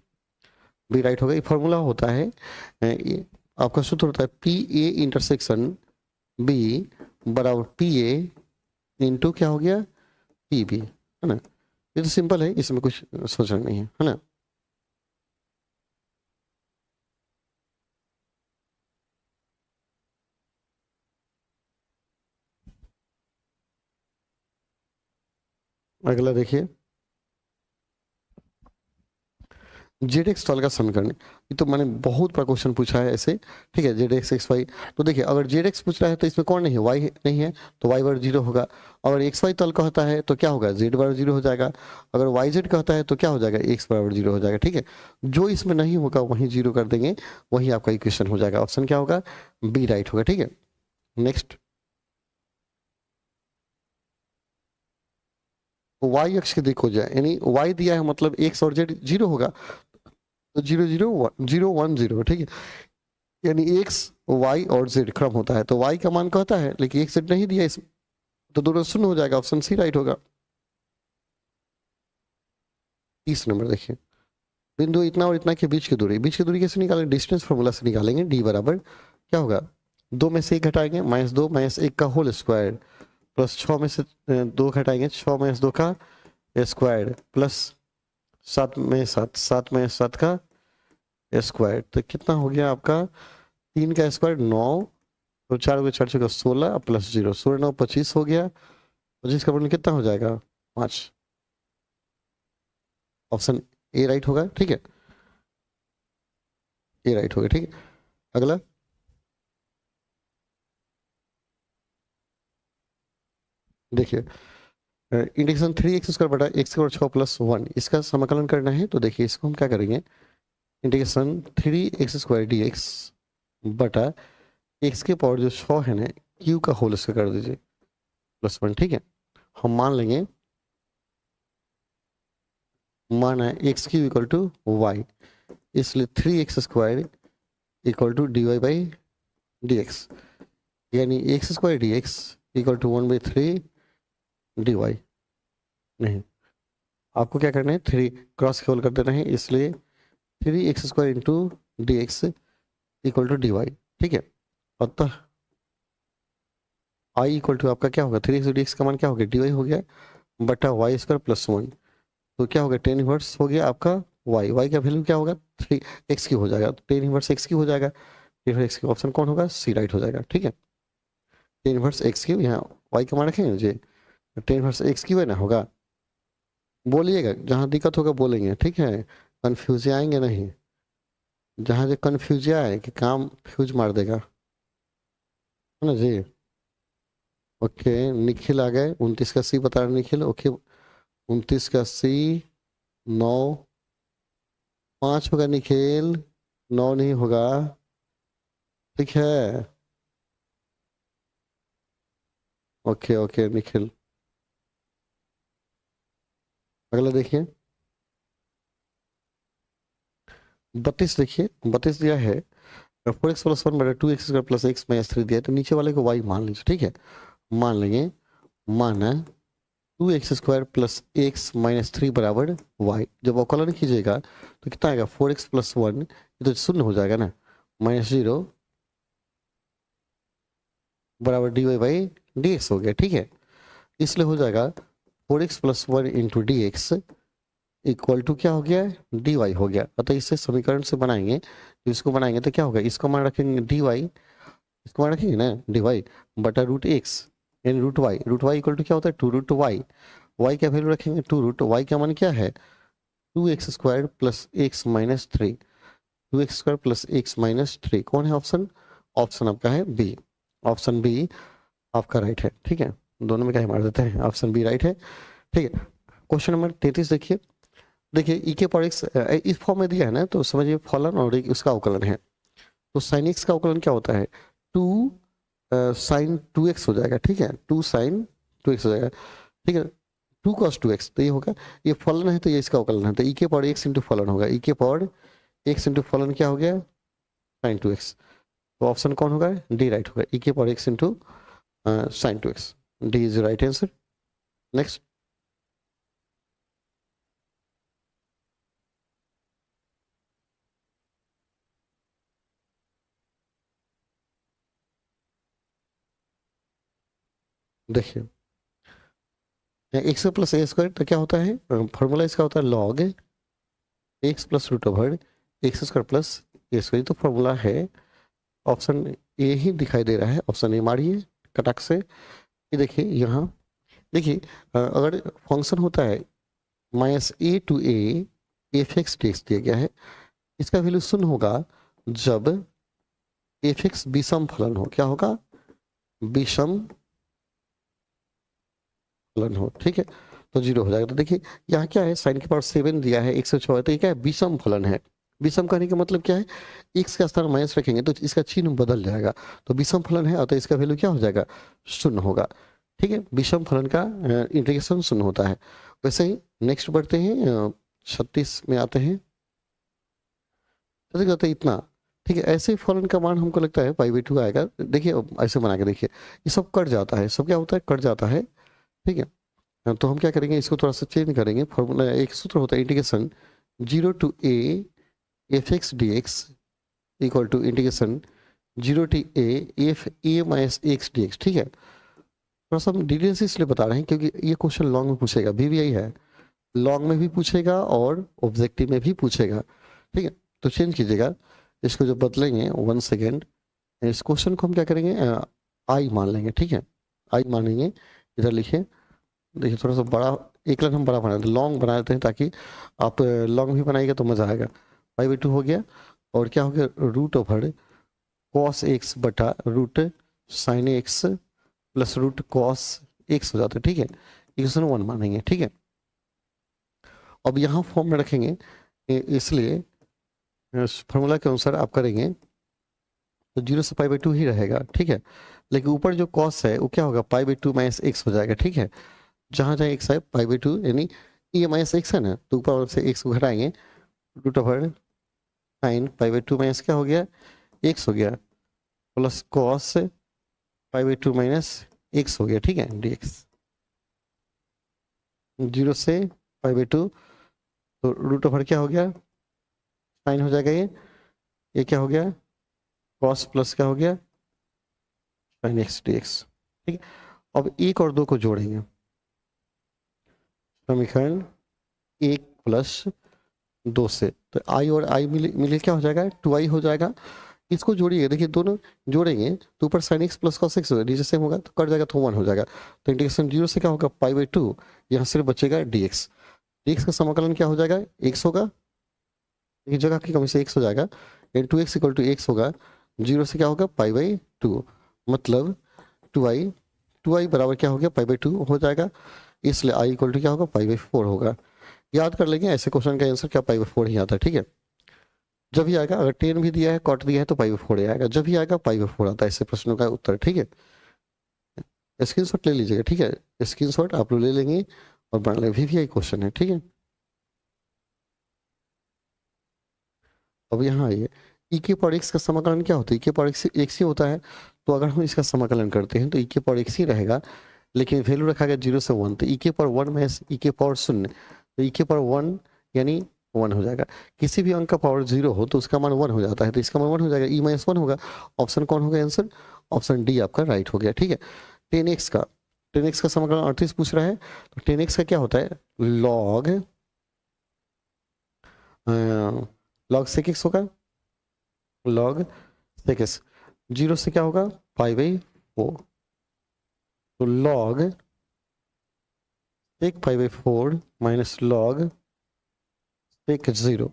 बी राइट होगा। ये फॉर्मूला होता है, आपका सूत्र होता है पी ए इंटरसेक्शन बी बराबर पी ए इंटू क्या हो गया, पी बी, है ना। ये तो सिंपल है, इसमें कुछ सोचना नहीं है ना। अगला देखिए, जेड एक्स तल का समीकरण। ये तो मैंने बहुत बार क्वेश्चन पूछा है ऐसे, ठीक है। जेड एक्स एक्स वाई, तो देखिए अगर जेड एक्स पूछ रहा है तो इसमें कौन नहीं है, वाई नहीं है, तो वाई बराबर 0 होगा। अगर एक्स वाई तल कहता है तो क्या होगा, जेड बराबर 0 हो जाएगा। अगर वाई जेड कहता है तो क्या हो जाएगा, एक्स बराबर 0 हो जाएगा, ठीक है। जो इसमें नहीं होगा वहीं 0 कर देंगे, वही आपका इक्वेशन हो जाएगा। ऑप्शन क्या होगा, बी राइट होगा, ठीक है। नेक्स्ट, वाई अक्ष की दिक् हो जाए, यानी वाई दिया है मतलब एक्स और जेड 0 होगा, तो 0 0 0 1 0, ठीक है। यानी एक्स वाई और जेड क्रम होता है, तो वाई का मान कहता है लेकिन एक्स जेड नहीं दिया इसमें, तो दोनों शून्य हो जाएगा। ऑप्शन सी राइट होगा। 30 नंबर देखिए, बिंदु इतना और इतना के बीच की दूरी, बीच की दूरी कैसे निकालेंगे, डिस्टेंस फॉर्मूला से निकालेंगे। डी बराबर क्या होगा, 2 में से 1 घटाएंगे -2 -1 का होल स्क्वायर, प्लस 6 में से 2 घटाएंगे 6 -2 का स्क्वायर, प्लस 7 में 7 7 में 7 का स्क्वायर। तो कितना हो गया आपका, 3 का स्क्वायर 9, तो 4 को 4 चुका 16 प्लस 0, 16 9 25 हो गया। 25 का मूल्य कितना हो जाएगा, 5। ऑप्शन ए राइट होगा, ठीक है। ए राइट होगा, ठीक है। अगला, देखिए इंटीग्रेशन 3x² बटा x² 6 + 1 इसका समाकलन करना है। तो देखिए इसको हम क्या करेंगे, इंटीग्रेशन 3x² dx बटा x के पावर जो 6 है ना, q का होल स्क्वायर कर दीजिए +1। ठीक है, हम मान लेंगे, माना है x³ = y, इसलिए 3x² = dy/dx, यानी x² dx = 1/3 dy। नहीं, आपको क्या करना है, 3 क्रॉस के होल कर देना है, इसलिए 3x² × dx = dy। ठीक है, अतः i = आपका क्या होगा, 3x dx का मान क्या हो गया, dy हो गया बटा y² + 1। तो क्या होगा, tan इनवर्स हो गया आपका y का वैल्यू क्या होगा, 3x³ हो जाएगा, तो tan इनवर्स x³ हो जाएगा। फिर x³ ऑप्शन कौन होगा, सी राइट हो जाएगा। ठीक है, tan इनवर्स x³ यहाँ y का मान रखेंगे जी, tan इनवर्स x³ है ना होगा। बोलिएगा जहाँ दिक्कत होगा बोलेंगे, ठीक है, कन्फ्यूज आएंगे नहीं, जहाँ जो कन्फ्यूज आए कि काम फ्यूज मार देगा, है ना जी। ओके, निखिल आ गए, 29 का सी बता रहे निखिल। ओके, 29 का सी 9, 5 होगा निखिल, 9 नहीं होगा। ठीक है, ओके ओके निखिल। अगला देखिए 32, देखिए 32 दिया है 4x + 1 बटा 2x² + x - 3 दिया है, तो नीचे वाले को y मान लीजिए। ठीक है, मान लेंगे, माना 2x² + x - 3 = y। जब अवकलन कीजिएगा तो कितना आएगा, 4x + 1, ये तो शून्य हो जाएगा ना, -0 बराबर dy/dx हो गया। ठीक है, इसलिए हो जाएगा 4x + 1 × dx = क्या हो गया, dy हो गया। अतः इसे समीकरण से बनाएंगे, तो इसको बनाएंगे तो क्या होगा, इसको मान रखेंगे dy, इसको मान रखेंगे ना dy बटा √x यानी √y। √y = क्या होता है, 2√y। y का वैल्यू रखेंगे 2√y का मान क्या है, 2x² + x - 3, 2x² + x - 3। कौन है ऑप्शन, ऑप्शन आपका है बी, ऑप्शन बी आपका राइट है। ठीक है, दोनों में क्या मार देते हैं, ऑप्शन बी राइट है। ठीक है, क्वेश्चन नंबर 33 देखिए, देखिए ई के पावर एक्स इस फॉर्म में दिया है ना, तो समझिए फलन और एक उसका अवकलन है। तो साइन एक्स का अवकलन क्या होता है, 2 sin 2x हो जाएगा। ठीक है, 2 sin 2x हो जाएगा। ठीक है, 2 cos 2x, तो ये होगा, ये फलन है तो ये इसका अवकलन है, तो ई के पावर एक्स इंटू फलन होगा, ई के पावर एक्स इंटू फलन क्या हो गया, sin 2x। तो ऑप्शन कौन होगा, डी राइट होगा, ई के power X into sin 2x, D is right answer. Next देखिए, एक्स प्लस ए स्क्वायर तो क्या होता है, फॉर्मूला इसका होता है log x + √x² + ए स्क्वायर, तो फॉर्मूला है, ऑप्शन ए ही दिखाई दे रहा है, ऑप्शन ए मारिए कटाक से। ये देखिए यहाँ, देखिए अगर फंक्शन होता है -a to a f(x) dx दिया गया है, इसका वैल्यू शून्य होगा जब f(x) विषम फलन हो, क्या होगा, विषम फलन हो। ठीक है, तो 0 हो जाएगा। तो देखिए यहाँ क्या है, sin की पावर 7 दिया है, 106 है, तो ये क्या है, विषम फलन है। विषम कहने का मतलब क्या है, x का स्थान माइनस रखेंगे तो इसका चिन्ह बदल जाएगा, तो विषम फलन है, अतः इसका वैल्यू क्या हो जाएगा, शून्य होगा। ठीक है, विषम फलन का इंटीग्रेशन शून्य होता है। वैसे ही नेक्स्ट बढ़ते हैं, 36 में आते हैं, तो कहते हैं इतना। ठीक है, ऐसे फलन का मान हमको लगता है π/2 आएगा। देखिए ऐसे बना के देखिए, ये सब कट जाता है, सब क्या होता है, कट जाता है। ठीक है, तो हम क्या करेंगे, इसको थोड़ा सा चेंज करेंगे। फॉर्मूला एक सूत्र होता है, integration 0 to a f(x) dx = integration 0 to a f a - x dx। ठीक है, थोड़ा सा हम डिटेल से इसलिए बता रहे हैं क्योंकि ये क्वेश्चन लॉन्ग में पूछेगा, VVI है, लॉन्ग में भी पूछेगा और ऑब्जेक्टिव में भी पूछेगा। ठीक है, तो चेंज कीजिएगा, इसको जो बदलेंगे 1 सेकेंड, इस क्वेश्चन को हम क्या करेंगे, आई मान लेंगे। ठीक है, आई मानेंगे, इधर लिखिए, देखिए थोड़ा सा बड़ा, एक लाइन हम बड़ा बना देते हैं, लॉन्ग बना देते हैं, ताकि आप लॉन्ग भी बनाइएगा तो मज़ा आएगा। π/2 हो गया, और क्या हो गया, √cos x बटा √sin x + √cos x हो जाता है। ठीक है, इक्वेशन 1 मानेंगे, ठीक है। अब यहाँ फॉर्म में रखेंगे, इसलिए फॉर्मूला के अनुसार आप करेंगे तो 0 से π/2 ही रहेगा, ठीक है। लेकिन ऊपर जो कॉस है वो क्या होगा, π/2 माइनस एक्स हो जाएगा, ठीक है। जहाँ जहाँ एक्स है π/2 यानी ये माइनस एक्स है ना, तो ऊपर से एक्स को घटाएंगे, रूट ओवर साइन π/2 माइनस क्या हो गया, एक्स हो गया, प्लस कॉस π/2 माइनस एक्स हो गया, ठीक है, dx। 0 से π/2 तो रूट ओवर क्या हो गया, साइन हो जाएगा, ये क्या हो गया, कॉस प्लस क्या हो गया, साइन एक्स dx, ठीक है। अब 1 और 2 को जोड़ेंगे, समीकरण 1 प्लस 2 से, तो i और i मिले क्या हो जाएगा, 2i हो जाएगा। इसको जोड़िए, देखिए दोनों जोड़ेंगे तो ऊपर sign x plus cos x होगा, नीचे सेम होगा तो कट जाएगा तो 1 हो जाएगा। तो इंटीग्रेशन 0 से क्या होगा, π/2, यहाँ सिर्फ बचेगा dx। dx का समाकलन क्या हो जाएगा, x होगा, एक जगह की कमी से x हो जाएगा, and 2x equal to x होगा, 0 से क्या होगा π/2, मतलब 2i बराबर क्या हो गया, π/2 हो जाएगा, इसलिए i इक्वल टू क्या होगा, π/4 होगा। याद कर लेंगे, ऐसे क्वेश्चन का आंसर क्या π/4 ही आता है, ठीक है। जब भी आएगा, अगर 10 भी दिया है, कॉट दिया है तो π/4 आएगा, जब भी आएगा π/4 आता है, ऐसे प्रश्नों का उत्तर, ठीक है। स्क्रीनशॉट ले लीजिएगा, ठीक है, स्क्रीनशॉट आप लोग ले लेंगे और बना लेंगे, VVI क्वेश्चन है, ठीक है। अब यहाँ आइए, e के पावर x का समाकलन क्या होता है, e के पावर x ही होता है, तो अगर हम इसका समाकलन करते हैं तो e के पावर x ही रहेगा, लेकिन वैल्यू रखा गया 0 से 1, तो e के पावर 1 माइनस e के पावर 0, तो e के पावर 1 यानी 1 हो जाएगा। किसी भी अंक का पावर 0 हो तो उसका मान 1 हो जाता है, तो इसका मान 1 हो जाएगा, e माइनस 1 होगा। ऑप्शन कौन होगा आंसर, ऑप्शन डी आपका राइट हो गया, ठीक है। 10x का समाकलन 38 पूछ रहा है, तो 10x का क्या होता है, log sec x होगा, log sec x, 0 से क्या होगा, π/4, तो log sec π/4 minus log sec 0।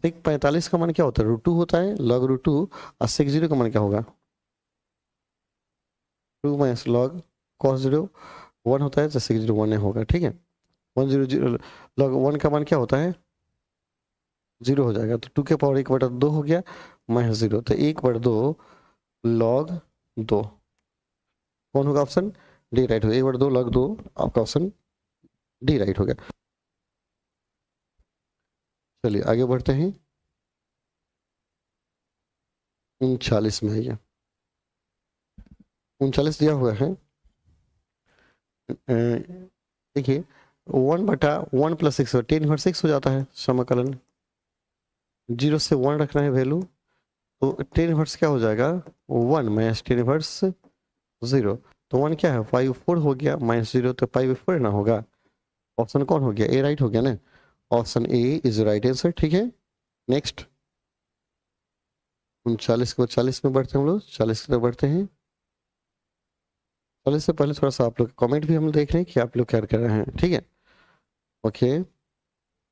sec 45 का मान क्या होता है, √2 होता है, log √2, और sec 0 का मान क्या होगा, 2 माइनस log cos 0, 1 होता है, तो sec 0 1 होगा, ठीक है। 1 log 1 का मान क्या होता है, 0 हो जाएगा, तो 2 के पावर 1/2 हो गया माइनस 0, तो 1/2 log 2, कौन होगा, ऑप्शन डी राइट हो गया, 1/2 log 2 आपका ऑप्शन डी राइट हो गया। चलिए आगे बढ़ते हैं, 39 में आइए, 39 दिया हुआ है, देखिए 1/1 प्लस 6, 10 इनवर्स 6 हो जाता है समाकलन, 0 से 1 रखना है वैल्यू, तो 10 इनवर्स क्या हो जाएगा, 1 माइनस 10 इनवर्स 0, तो 1 क्या है, 5/4 हो गया, माइनस 0 तो π/4 ना होगा, ऑप्शन कौन हो गया, ए राइट हो गया ना, option A is right answer, ठीक है। नेक्स्ट 39 को 40 में बढ़ते हैं हम लोग, 40 की तरफ बढ़ते हैं। 40 से पहले थोड़ा सा आप लोग कमेंट भी हम देख रहे हैं कि आप लोग क्या कर रहे हैं, ठीक है। ओके,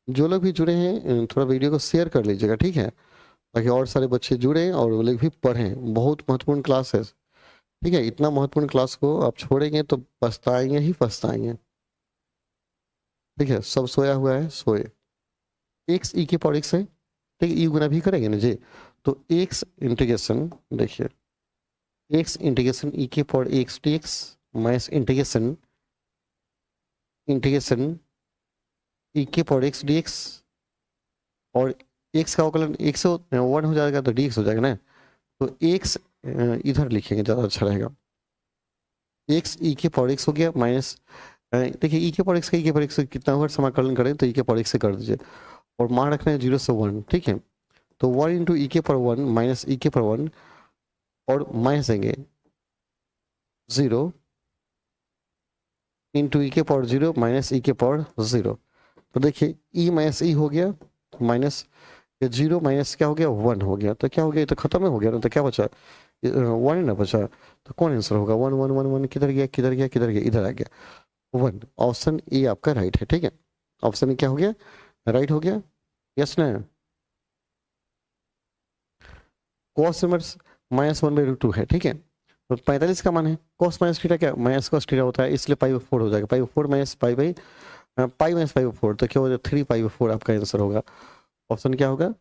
जो लोग भी जुड़े हैं थोड़ा वीडियो को शेयर कर लीजिएगा, ठीक है, ताकि और सारे बच्चे जुड़े और वो लोग भी पढ़ें, बहुत महत्वपूर्ण क्लास है, ठीक है। इतना महत्वपूर्ण क्लास को आप छोड़ेंगे तो पछताएंगे ही पछताएंगे, ठीक है। सब सोया हुआ है, सोए, एक्स ई के पावर एक्स है, ठीक है, ई गुना भी करेंगे ना जी, तो एक्स इंटीग्रेशन, देखिए एक्स इंटीग्रेशन ई के power x D x minus integration ई के पावर एक्स डी एक्स, और एक्स का अवकलन 1 हो जाएगा तो dx हो जाएगा ना, तो एक्स इधर लिखेंगे ज़्यादा अच्छा रहेगा, एक्स ई के पावर एक्स हो गया माइनस, देखिए ई के पावर एक्स का ई के पावर एक्स कितना होगा, समाकलन करें तो ई के पावर एक्स से कर दीजिए, और मान रखना है 0 से 1, ठीक है। तो 1 इंटू ई के पावर 1 माइनस ई के पावर 1, और माइनस देंगे 0 इंटू ई के पावर 0 माइनस ई के पावर 0, तो देखिए ई माइनस ई हो गया, माइनस 0 माइनस क्या हो गया, 1 हो गया, तो क्या हो गया, ये तो खत्म हो गया ना, तो क्या बचा, 1 ना बचा, तो कौन आंसर होगा, 1 1 1 1 किधर गया, इधर आ गया 1, ऑप्शन ए आपका राइट है, ठीक है। ऑप्शन ए क्या हो गया, राइट हो गया, यस ना। cos इनवर्स -1/√2 है, ठीक है, तो 45 का मान है, कॉस माइनस थीटा क्या माइनस कॉस थीटा होता है, इसलिए पाई बाई 4 हो जाएगा, pi by 4 minus pi by pi minus pi by 4, तो क्या हो जाएगा 3 पाई बाई 4 आपका आंसर होगा। ऑप्शन क्या होगा,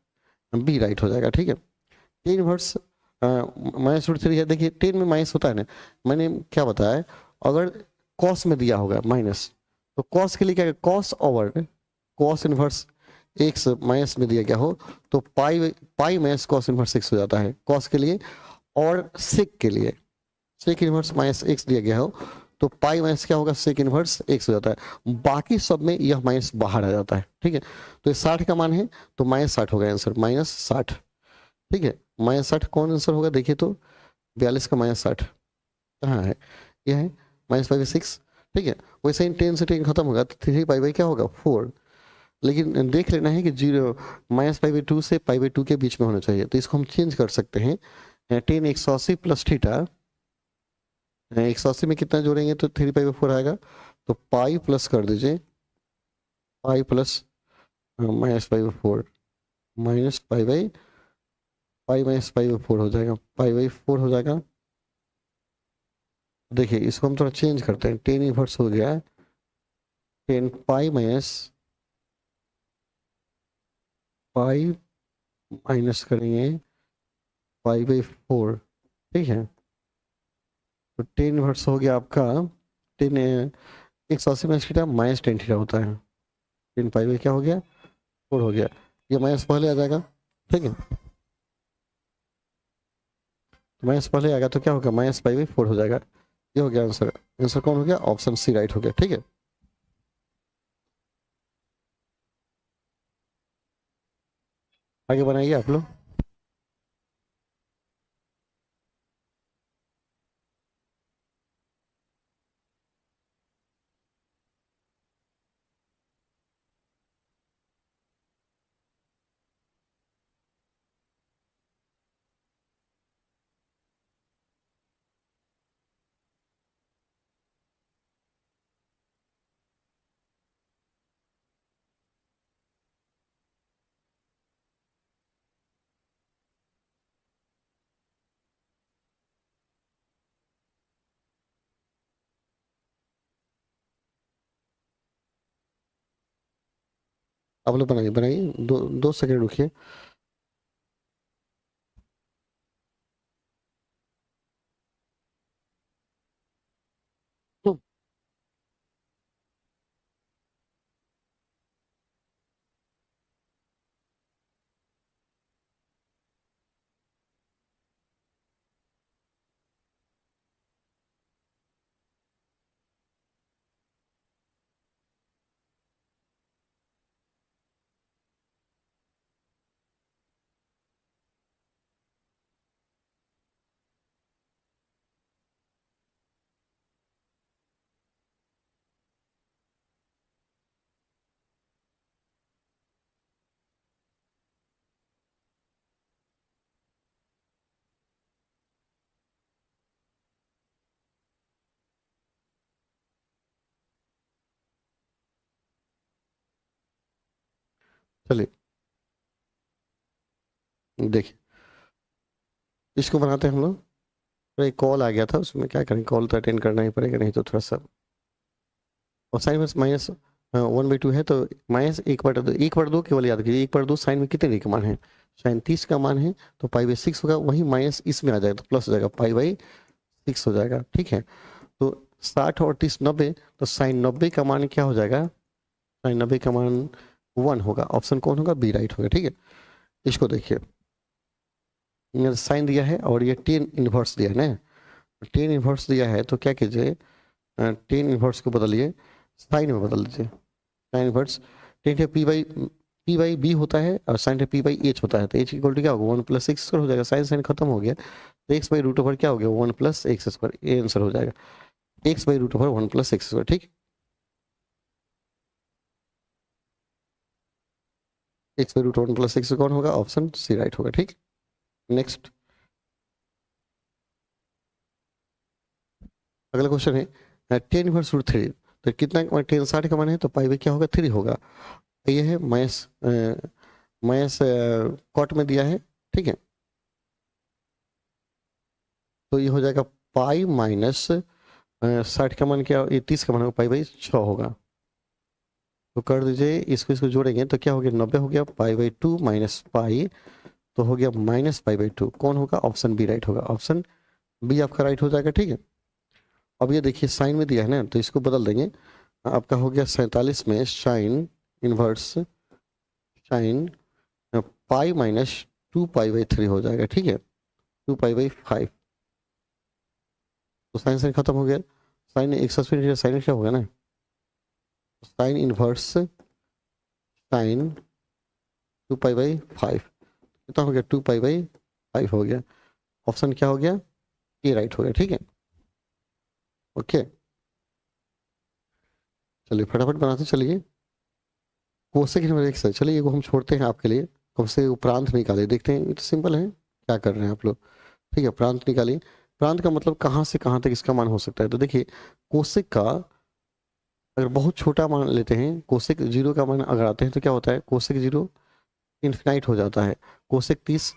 बी राइट हो जाएगा। ठीक है, tan inverse minus root three है, देखिए 10 में माइनस होता है ना, मैंने क्या बताया है, अगर कॉस में दिया होगा माइनस, तो कॉस के लिए क्या cos over cos inverse x minus में दिया गया हो तो pi pi minus cos inverse x हो जाता है कॉस के लिए, और सेक के लिए सेक इनवर्स माइनस एक्स दिया गया हो तो पाई माइनस क्या होगा सेक इनवर्स एक्स हो जाता है, बाकी सब में यह माइनस बाहर आ जाता है। ठीक है, तो ये 60 का मान है तो माइनस 60 होगा आंसर, माइनस 60। ठीक है, माइनस 60 कौन आंसर होगा, देखिए तो 42 का माइनस 60 कहाँ है, यह है माइनस पाई बाई 6। ठीक है, वैसे ही 10 से 10 खत्म होगा तो 3 पाई बाई क्या होगा 4, लेकिन देख लेना है कि 0 माइनस पाई बाई 2 से पाई बाई 2 के बीच में होना चाहिए, तो इसको हम चेंज कर सकते हैं। 10 180 प्लस थीटा, 180 में कितना जोड़ेंगे तो 3 पाई बाई 4 आएगा, तो पाई प्लस कर दीजिए, pi plus minus pi by 4 minus pi by pi minus pi by 4 हो जाएगा, पाई बाई 4 हो जाएगा। देखिए इसको हम थोड़ा चेंज करते हैं, 10 इनवर्स हो गया 10 पाई माइनस पाई माइनस करेंगे पाई बाई 4। ठीक है, तो 10 इनवर्स हो गया आपका 10 180 माइनस थीटा माइनस 10 थीटा होता है, 10 पाई बाई क्या हो गया 4 हो गया, ये माइनस पहले आ जाएगा। ठीक है, तो माइनस पहले आएगा तो क्या होगा माइनस पाई बाई 4 हो जाएगा, ये हो गया आंसर। आंसर कौन हो गया, ऑप्शन सी राइट हो गया। ठीक है, आगे बनाइए आप लोग। आप लोग बनाइए बनाइए, 2 सेकंड रुकिए। चलिए देखिए, इसको बनाते हैं हम लोग। तो एक कॉल आ गया था, उसमें क्या करें, कॉल तो अटेंड करना ही पड़ेगा, नहीं तो थोड़ा सा। और साइन में माइनस 1/2 है, तो माइनस 1/2, 1/2 केवल याद कीजिए, 1/2 साइन में कितने का मान है, साइन 30 का मान है, तो पाई बाई 6 होगा, वही माइनस इसमें आ जाएगा तो प्लस हो जाएगा, पाई बाई 6 हो जाएगा। ठीक है, तो 60 और 30 90, तो साइन 90 का मान क्या हो जाएगा, साइन 90 का मान 1 होगा, ऑप्शन कौन होगा, बी राइट होगा। ठीक है, इसको देखिए, साइन दिया है और ये 10 इनवर्स दिया है ना, 10 इनवर्स दिया है तो क्या कीजिए, 10 इनवर्स को बदलिए साइन में बदल दीजिए, sine inverse 10 P by B होता है और साइन पी बाई एच होता है, तो एच इक्वल टू क्या होगा 1 प्लस एक्स स्क्वायर हो जाएगा, साइन साइन खत्म हो गया, तो एक्स बाई रूट ओवर क्या हो गया 1 प्लस एक्स स्क्वायर, ये आंसर हो जाएगा, x by root over 1 plus x square. ठीक, x by root 1 plus x कौन होगा, ऑप्शन सी राइट होगा। ठीक, नेक्स्ट अगला क्वेश्चन है 10 इनवर्स रूट 3, तो कितना 10 60 का मान है तो पाई बाई क्या होगा 3 होगा, ये है माइनस माइनस कॉट में दिया है। ठीक है, तो ये हो जाएगा पाई माइनस 60 का मान क्या, ये 30 का मान होगा पाई बाई 6 होगा। तो कर दीजिए, इसको इसको जोड़ेंगे तो क्या हो गया, 90 हो गया, पाई बाई 2 माइनस पाई तो हो गया माइनस पाई बाई 2। कौन होगा, ऑप्शन बी राइट होगा, ऑप्शन बी आपका राइट हो जाएगा। ठीक है, अब ये देखिए साइन में दिया है ना, तो इसको बदल देंगे। आपका हो गया 47 में sine inverse sine pi minus 2 pi by 3 हो जाएगा। ठीक है, 2 पाई बाई 5, तो साइन साइन खत्म हो गया, साइन एक सस्पेंड साइन क्या होगा ना, sine inverse sine 2 pi by 5 कितना हो गया, 2 पाई बाई 5 हो गया। ऑप्शन क्या हो गया, ए राइट हो गया। ठीक है, ओके चलिए फटाफट बनाते चलिए। कोसेक इनवर्स है, चलिए वो हम छोड़ते हैं आपके लिए। कोसेक उपरांत निकाले, देखते हैं, तो सिंपल है, क्या कर रहे हैं आप लोग। ठीक है, प्रांत निकालिए। प्रांत का मतलब कहाँ से कहाँ तक इसका मान हो सकता है। तो देखिए कोसेक का अगर बहुत छोटा मान लेते हैं, कोसेक 0 का मान अगर आते हैं तो क्या होता है, कोसेक 0 इन्फिनाइट हो जाता है, कोसेक 30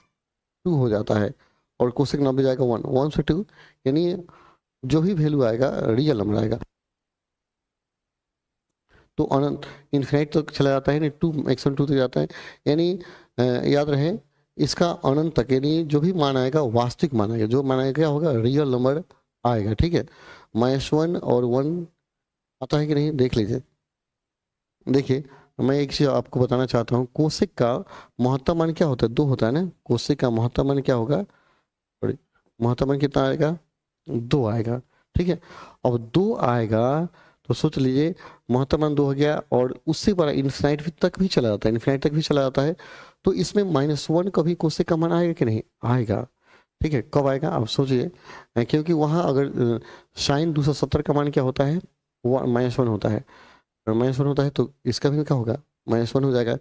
2 हो जाता है, और कोसेक 90 जाएगा 1, 1 से 2, यानी जो भी वैल्यू आएगा रियल नंबर आएगा, तो अनंत इन्फिनाइट तक चला जाता है, यानी 2 मैक्सिमम 2 तक जाता है, यानी याद रहे इसका अनंत तक, यानी जो भी मान आएगा वास्तविक मान आएगा, जो मान आएगा क्या होगा, रियल नंबर आएगा। ठीक है, -1 और 1 आता है कि नहीं देख लीजिए। देखिए मैं एक चीज आपको बताना चाहता हूँ, कोसेक का महत्तम मान क्या होता है, 2 होता है ना। कोसेक का महत्तम मान क्या होगा, सॉरी महत्तम मान कितना आएगा, 2 आएगा। ठीक है, अब 2 आएगा तो सोच लीजिए महत्तम मान 2 हो गया, और उससे बड़ा इन्फिनाइट तक भी चला जाता है, इन्फिनाइट तक भी चला जाता है, तो इसमें -1 कभी कोसेक का मान आएगा कि नहीं आएगा। ठीक है, कब आएगा आप सोचिए, क्योंकि वहां अगर साइन 270 का मान क्या होता है, वो -1 होता है, और -1 होता है तो इसका भी क्या होगा, -1 हो जाएगा।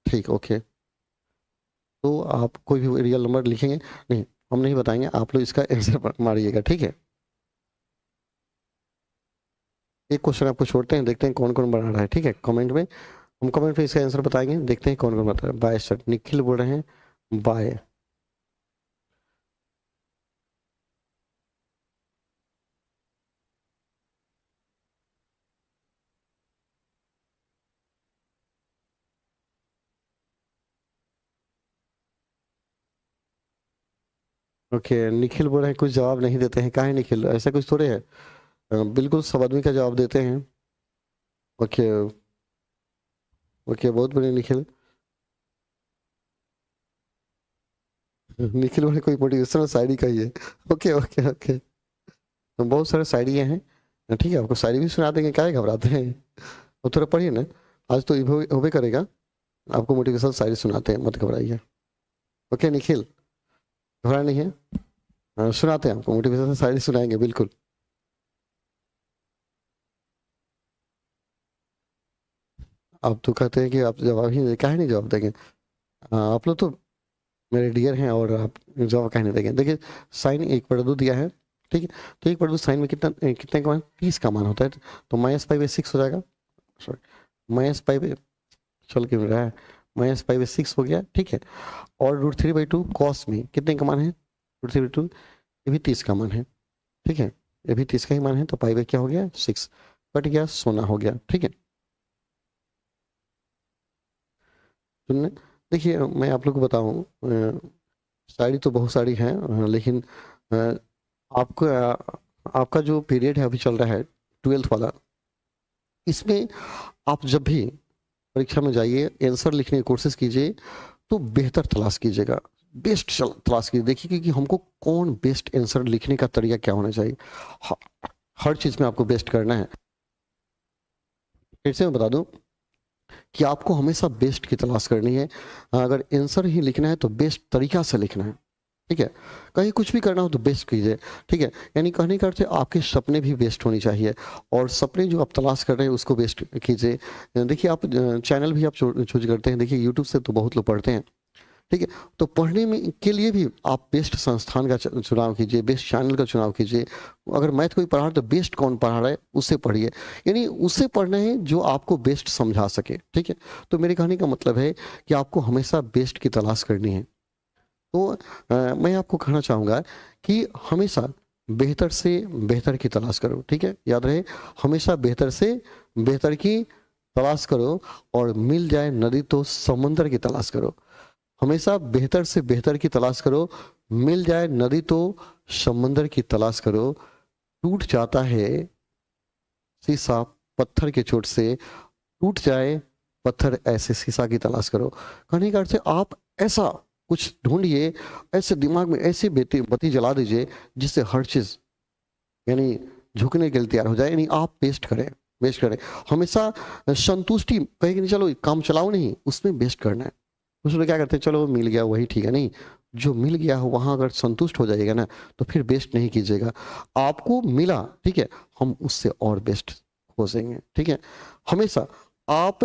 ठीक, ओके, तो आप कोई भी रियल नंबर लिखेंगे नहीं, हम नहीं बताएंगे, आप लोग इसका आंसर मारिएगा। ठीक है, एक क्वेश्चन आपको छोड़ते हैं, देखते हैं कौन कौन बना रहा है। ठीक है, कमेंट में, हम कमेंट में इसका आंसर बताएंगे, देखते हैं कौन कौन बता रहा है। बाय सर, निखिल बोल रहे हैं बाय। ओके, निखिल बोल रहे हैं कुछ जवाब नहीं देते हैं, काहे निखिल, ऐसा कुछ थोड़े है, बिल्कुल सब आदमी का जवाब देते हैं। ओके, ओके बहुत बढ़िया निखिल। निखिल बोले कोई मोटिवेशनल शायरी का ही है। ओके ओके ओके, तो बहुत सारे शायरियाँ हैं, ठीक है, आपको शायरी भी सुना देंगे, काहे घबराते हैं, वो थोड़ा पढ़िए ना, आज तो होबे करेगा, आपको मोटिवेशनल शायरी सुनाते हैं, मत घबराइए। ओके निखिल, घबरा नहीं है, सुनाते हैं आपको मोटिवेशनल शायरी सुनाएंगे बिल्कुल। आप तो कहते हैं कि आप जवाब ही नहीं, काहे नहीं जवाब देंगे, आप लोग तो मेरे डियर हैं, और आप जवाब कहने देंगे। देखिए साइन 1/2 दिया है, ठीक है, तो 1/2 साइन में कितना कितने का मान, 30 का मान होता है, तो -π/6 हो जाएगा, सॉरी -π, चल क्यों रहा है, -π/6 हो गया। ठीक है, और √3/2 कॉस में कितने का मान है, √3/2, ये भी 30 का मान है। ठीक है, ये भी 30 का ही मान है, तो पाई बाई क्या हो गया, 6, कट गया, सोना हो गया। ठीक है, सुनने, देखिए मैं आप लोग को बताऊं, शायरी तो बहुत सारी हैं, लेकिन अ, आपको आपका जो पीरियड है अभी चल रहा है 12th वाला, इसमें आप जब भी परीक्षा में जाइए आंसर लिखने की कोशिश कीजिए, तो बेहतर तलाश कीजिएगा, बेस्ट तलाश कीजिए, देखिए कि हमको कौन बेस्ट आंसर लिखने का तरीका क्या होना चाहिए, हर चीज़ में आपको बेस्ट करना है। फिर से मैं बता दूं कि आपको हमेशा बेस्ट की तलाश करनी है, अगर आंसर ही लिखना है तो बेस्ट तरीका से लिखना है। ठीक है, कहीं कुछ भी करना हो तो बेस्ट कीजिए। ठीक है, यानी कहने का अर्थ है आपके सपने भी बेस्ट होनी चाहिए, और सपने जो आप तलाश कर रहे हैं उसको बेस्ट कीजिए। देखिए आप चैनल भी आप चूज करते हैं, देखिए यूट्यूब से तो बहुत लोग पढ़ते हैं, ठीक है, तो पढ़ने में के लिए भी आप बेस्ट संस्थान का चुनाव कीजिए, बेस्ट चैनल का चुनाव कीजिए। अगर मैथ कोई पढ़ा रहा है तो बेस्ट कौन पढ़ा रहा है उससे पढ़िए, यानी उससे पढ़ना है जो आपको बेस्ट समझा सके। ठीक है, तो मेरे कहने का मतलब है कि आपको हमेशा बेस्ट की तलाश करनी है। तो मैं आपको कहना चाहूँगा कि हमेशा बेहतर से बेहतर की तलाश करो, ठीक है, याद रहे, हमेशा बेहतर से बेहतर की तलाश करो, और मिल जाए नदी तो समुंदर की तलाश करो। हमेशा बेहतर से बेहतर की तलाश करो, मिल जाए नदी तो समुंदर की तलाश करो। टूट जाता है शीशा पत्थर के चोट से, टूट जाए पत्थर ऐसे शीशा की तलाश करो। कहने का अर्थ है आप ऐसा कुछ ढूंढिए, ऐसे दिमाग में ऐसी बत्ती बत्ती जला दीजिए जिससे हर चीज यानी झुकने के लिए तैयार हो जाए, यानी आप बेस्ट करें, बेस्ट करें। हमेशा संतुष्टि कहीं नहीं, चलो काम चलाओ नहीं, उसमें बेस्ट करना है। कुछ लोग क्या करते हैं, चलो मिल गया वही ठीक है, नहीं, जो मिल गया हो वहां अगर संतुष्ट हो जाएगा ना तो फिर बेस्ट नहीं कीजिएगा। आपको मिला, ठीक है, हम उससे और बेस्ट खोजेंगे, ठीक है। हमेशा आप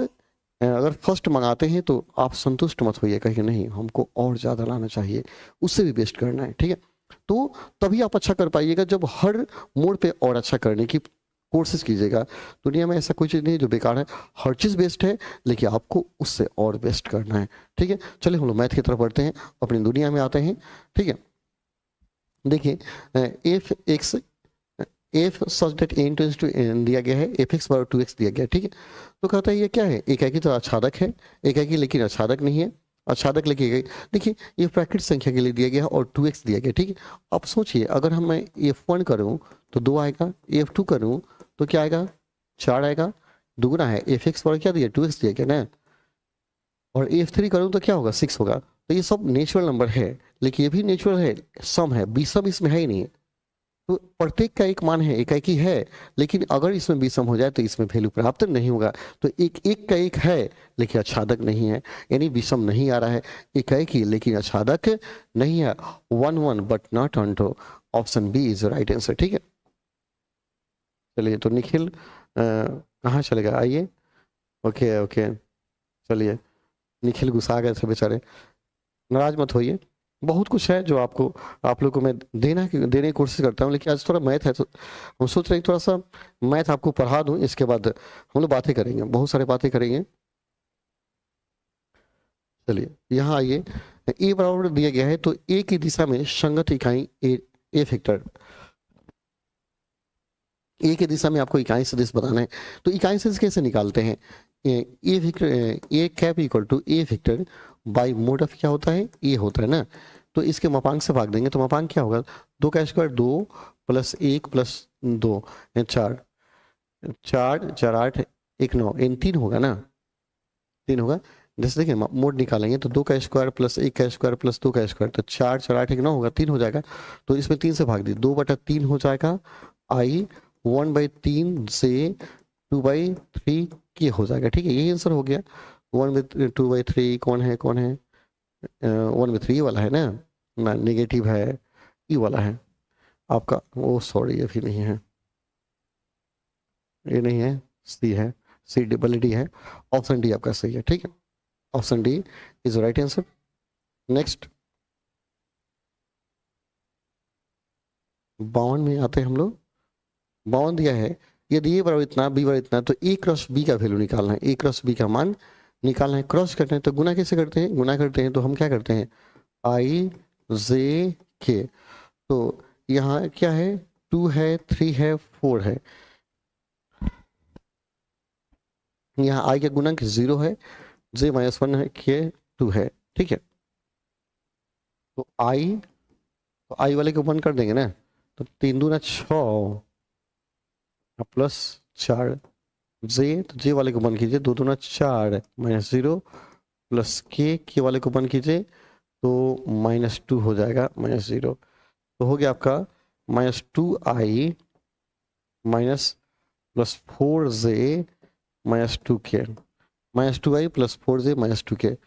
अगर फर्स्ट मंगाते हैं तो आप संतुष्ट मत होइए, कहीं नहीं हमको और ज्यादा लाना चाहिए, उससे भी बेस्ट करना है, ठीक है। तो तभी आप अच्छा कर पाइएगा जब हर मोड़ पे और अच्छा करने की कोशिश कीजिएगा। दुनिया में ऐसा कोई चीज़ नहीं है जो बेकार है, हर चीज़ बेस्ट है, लेकिन आपको उससे और बेस्ट करना है, ठीक है। चलिए हम लोग मैथ की तरफ बढ़ते हैं, अपनी दुनिया में आते हैं, ठीक है। देखिए F X F such that N tends to N दिया गया है, एफ एक्स बराबर 2x दिया गया है, ठीक है। तो कहता है ये क्या है, एकाकी तो आच्छादक है, एकाकी लेकिन आच्छादक नहीं है, आच्छादक लेके गई। देखिए ये प्राकृत संख्या के लिए दिया गया है और 2x दिया गया, ठीक है। आप सोचिए अगर हम मैं F1 करूं तो 2 आएगा, F2 करूं तो क्या आएगा, 4 आएगा, दुगुना है एफ एक्स पर क्या दिया 2x दिया गया ना, और F3 करूं तो क्या होगा 6 होगा। तो ये सब नेचुरल नंबर है, लेकिन ये भी नेचुरल है, सम है, विषम इसमें है ही नहीं। तो प्रत्येक का एक मान है, एकाकी है, लेकिन अगर इसमें विषम हो जाए तो इसमें वैल्यू प्राप्त नहीं होगा। तो एक एक का एक है लेकिन आच्छादक नहीं है, यानी विषम नहीं आ रहा है, एकाकी लेकिन आच्छादक नहीं है। 1 1 but not onto, option B is right answer, ठीक है। चलिए तो निखिल कहाँ चलेगा, आइए, ओके ओके, चलिए निखिल गुस्सा गए थे बेचारे, नाराज मत होइए। बहुत कुछ है जो आपको आप लोग को मैं देने की कोशिश करता हूँ, लेकिन आज थोड़ा मैथ है तो हम सोच रहे हैं थोड़ा सा मैथ आपको पढ़ा दूं, इसके बाद हम लोग बातें करेंगे, बहुत सारे बातें करेंगे। चलिए यहाँ आइए, ए बराबर दिया गया है तो ए की दिशा में संगत इकाई ए फैक्टर, ए की दिशा में आपको इकाई सदिश बताना है। तो इकाई सदिश कैसे निकालते हैं, A vector A cap equal to A vector by mod of क्या होता है, ए होता है ना, तो इसके मापांक से भाग देंगे तो मापांक क्या होगा, 2 का स्क्वायर 2 प्लस 1 प्लस 2 4 4 4 8 1 9 इन 3 होगा ना, 3 होगा। जैसे देखिए मोड निकालेंगे तो 2 का स्क्वायर प्लस 1 का स्क्वायर प्लस 2 का स्क्वायर, तो 4 4 8 1 9 होगा, 3 हो जाएगा। तो इसमें 3 से भाग दी, 2/3 हो जाएगा, आई 1/3 से 2/3 के हो जाएगा, ठीक है, यही आंसर हो गया। 1/2/3 कौन है 1/3 वाला है ना नेगेटिव है, ई वाला है आपका, ओ सॉरी ये भी नहीं है, ये नहीं है, सी है, सी डबल डी है, ऑप्शन डी आपका सही है, ठीक है, option D is right answer. Next 52 में आते हैं हम लोग, 52 दिया है, यदि ए बराबर इतना बी बराबर इतना तो ए क्रॉस बी का वैल्यू निकालना है, ए क्रॉस बी का मान निकालना है। क्रॉस करते हैं तो गुना कैसे करते हैं, गुना करते हैं तो हम क्या करते हैं, आई जे के, तो यहाँ क्या है 2 है 3 है 4 है, यहाँ आई का गुणक 0 है, जे -1 है, के 2 है, ठीक है। तो आई वाले को 1 कर देंगे ना, तो 3 दूना 6 प्लस 4, जे तो जे वाले को 1 कीजिए, 2 दूना 4 -0 प्लस के वाले को 1 कीजिए तो -2 हो जाएगा, -0 तो हो गया आपका -2i minus plus 4j -2k, -2i plus 4j -2k,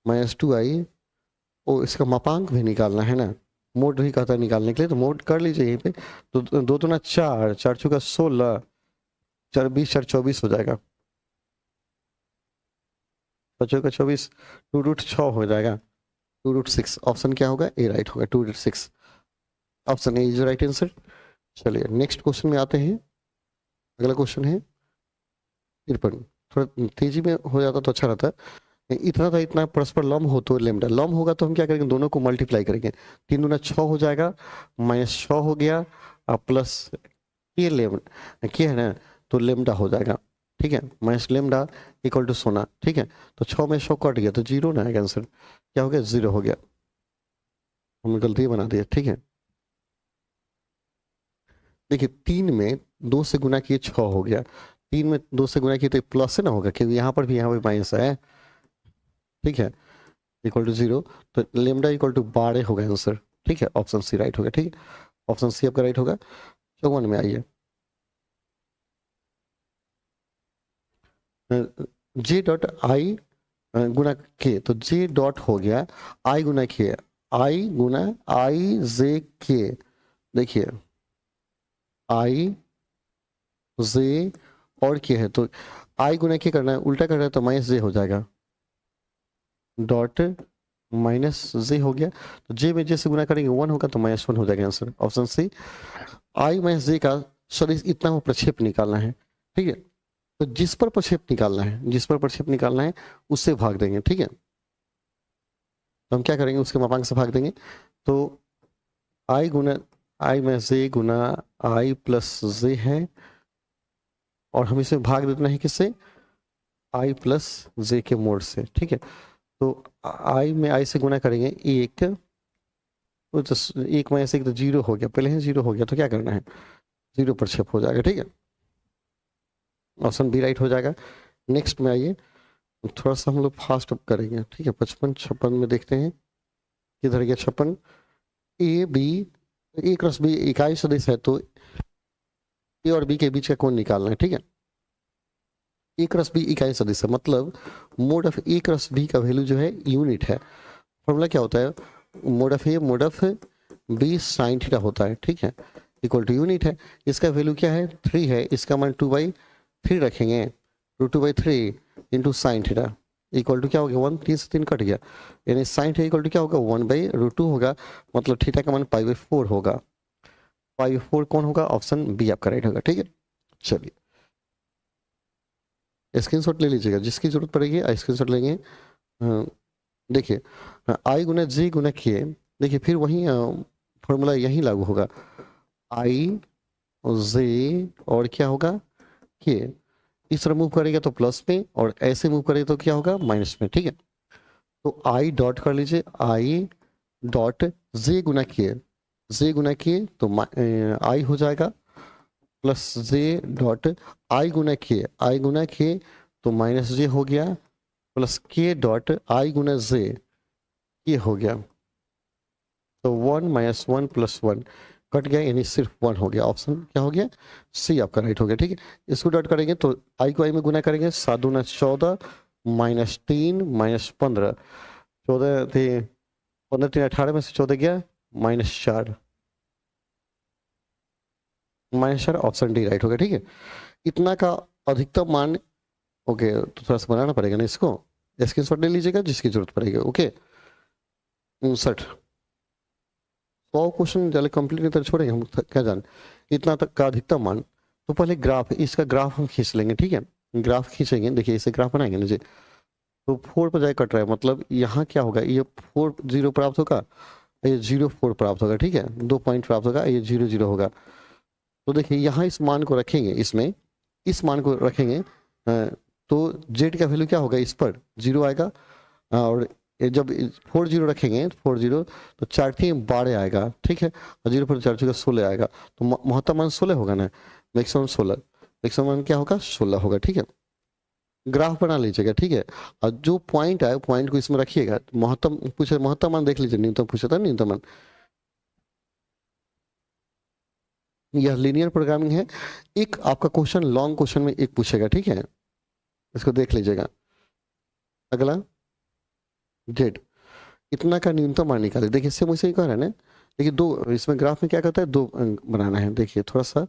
-2i, ओ इसका मापांक भी निकालना है ना, मोड भी कहता है निकालने के लिए, तो मोड कर लीजिए यहीं पे, तो 2 दूना 4, 4 चौका 16, 4 20 4 24 हो जाएगा, 4 चौका 24, 2√6 हो जाएगा, 2√6, ऑप्शन क्या होगा, ए राइट होगा, 2√6, option A is right answer. चलिए नेक्स्ट क्वेश्चन में आते हैं, अगला क्वेश्चन है 53, थोड़ा तेजी में हो जाता तो अच्छा रहता, इतना था इतना परस्पर लम्ब हो तो लेमडा, लम्ब होगा तो हम क्या करेंगे, दोनों को मल्टीप्लाई करेंगे, 3 दूना 6 हो जाएगा, -6 हो गया, प्लस के लेमडा के है ना, तो लेमडा हो जाएगा, ठीक है, माइनस लेमडा इक्वल टू सोना, ठीक है। तो 6 में 100 कट गया तो 0 ना आएगा आंसर, क्या हो गया 0 हो गया, हमने गलती बना दिया, ठीक है। देखिए 3 में 2 से गुना किए 6 हो गया, 3 में 2 से गुना किए तो प्लस से ना होगा, क्योंकि यहाँ पर भी यहाँ पर माइनस है, ठीक है, इक्वल टू 0। तो लेमडा इक्वल टू 12 होगा आंसर, ठीक है, ऑप्शन सी राइट होगा, ठीक है, ऑप्शन सी आपका राइट होगा। 54 में आइए, जे डॉट आई गुना के, तो जे डॉट हो गया आई गुना के, आई गुना आई जे के, देखिए आई जे और के है, तो आई गुना के करना है, उल्टा करना है तो माइनस जे हो जाएगा, डॉट माइनस जे हो गया, तो जे में जे से गुना करेंगे 1 होगा तो -1 हो जाएगा आंसर, ऑप्शन सी। आई माइनस जे का सदिश इतना वो प्रक्षेप निकालना है, ठीक है, तो जिस पर प्रक्षेप निकालना है, जिस पर प्रक्षेप निकालना है उससे भाग देंगे, ठीक है। तो हम क्या करेंगे, उसके मापांक से भाग देंगे, तो आई गुना आई में जे गुना आई प्लस जे है, और हम इसे भाग देना है किससे, आई प्लस जे के मोड से, ठीक है। तो आई में आई से गुना करेंगे एक, तो एक में ऐसे तो 0 हो गया, पहले ही 0 हो गया, तो क्या करना है 0 प्रक्षेप हो जाएगा, ठीक है, ऑप्शन बी राइट हो जाएगा। नेक्स्ट में आइए, थोड़ा सा हम लोग फास्ट अप करेंगे, ठीक है। 55 56 में देखते हैं किधर गया 56, A B, A cross B इकाई सदिश है, तो ए और बी के बीच का कोण निकालना है, ठीक है। ए क्रॉस बी इकाई सदिश है, मतलब mod of A cross B का वैल्यू जो है यूनिट है, फॉर्मूला क्या होता है, mod of A mod of B sine theta होता है, ठीक है, इक्वल टू यूनिट है, इसका वैल्यू क्या है 3 है, इसका मान 2/3 रखेंगे, √2/3 into sine theta equal to क्या हो गया 1, 3 से 3 कट गया, यानी साइन थीटा इक्वल टू क्या होगा 1/√2 होगा, मतलब थीटा का मान π/4 होगा, π/4 कौन होगा, ऑप्शन बी आपका राइट होगा, ठीक है। चलिए स्क्रीनशॉट ले लीजिएगा, जिसकी जरूरत पड़ेगी स्क्रीनशॉट लेंगे। देखिए आई गुना जी गुना के, देखिए फिर वही फॉर्मूला यही लागू होगा, आई जे और क्या होगा के, इस तरह मूव करेगा तो प्लस में, और ऐसे मूव करेगा तो क्या होगा माइनस में, ठीक है। तो आई डॉट कर लीजिए, आई डॉट जे गुना के, जे गुना के तो आई हो जाएगा, प्लस जे डॉट आई गुना के तो माइनस जे हो गया, प्लस के डॉट आई गुना जे ये हो गया, तो 1 - 1 + 1 कट गया, यानी सिर्फ 1 हो गया, ऑप्शन क्या हो गया सी आपका राइट हो गया, ठीक है। इसको डॉट करेंगे तो आई को आई में गुना करेंगे, 7 दूना 14 -3 -15, 14 थे 15 3 18 में से 14 गया -4, -4 ऑप्शन डी राइट हो गया, ठीक है। इतना का अधिकतम मान, ओके, तो थोड़ा सा बनाना पड़ेगा ना इसको, स्क्रीनशॉट ले लीजिएगा जिसकी जरूरत पड़ेगी, ओके। 59 100 क्वेश्चन चले कंप्लीट नहीं तो छोड़ेंगे हम, क्या जान इतना तक का अधिकतम मान। तो पहले ग्राफ, इसका ग्राफ हम खींच लेंगे, ठीक है, ग्राफ खींचेंगे, देखिए इसे ग्राफ बनाएंगे ना जी, तो 4 पर जाए कट रहा है, मतलब यहाँ क्या होगा, ये 4 0 प्राप्त होगा, ये 0 4 प्राप्त होगा, ठीक है, 2 पॉइंट प्राप्त होगा, ये 0 0 होगा। तो देखिए यहाँ इस मान को रखेंगे, इसमें इस मान को रखेंगे, तो जेड का वैल्यू क्या होगा, इस पर 0 आएगा, और जब 4 0 रखेंगे 4 0 तो 4 3 12 आएगा, ठीक है, और 0 पर 4 4 16 आएगा, तो महत्तम मान 16 होगा ना, मैक्सिमम 16, मैक्सिमम मान क्या होगा 16 होगा, ठीक है। ग्राफ बना लीजिएगा, ठीक है, और जो पॉइंट है पॉइंट को इसमें रखिएगा, महत्तम पूछे, महत्तम मान देख लीजिए, न्यूनतम पूछा था न्यूनतम मान, यह लीनियर प्रोग्रामिंग है। एक आपका क्वेश्चन लॉन्ग क्वेश्चन में एक पूछेगा, ठीक है, इसको देख लीजिएगा। अगला जेड, इतना का न्यूनतम मान निकाले, देखिए इससे मुझे कह रहा है ना, देखिए दो, इसमें ग्राफ में क्या करता है, 2 अंक बनाना है, देखिए थोड़ा सा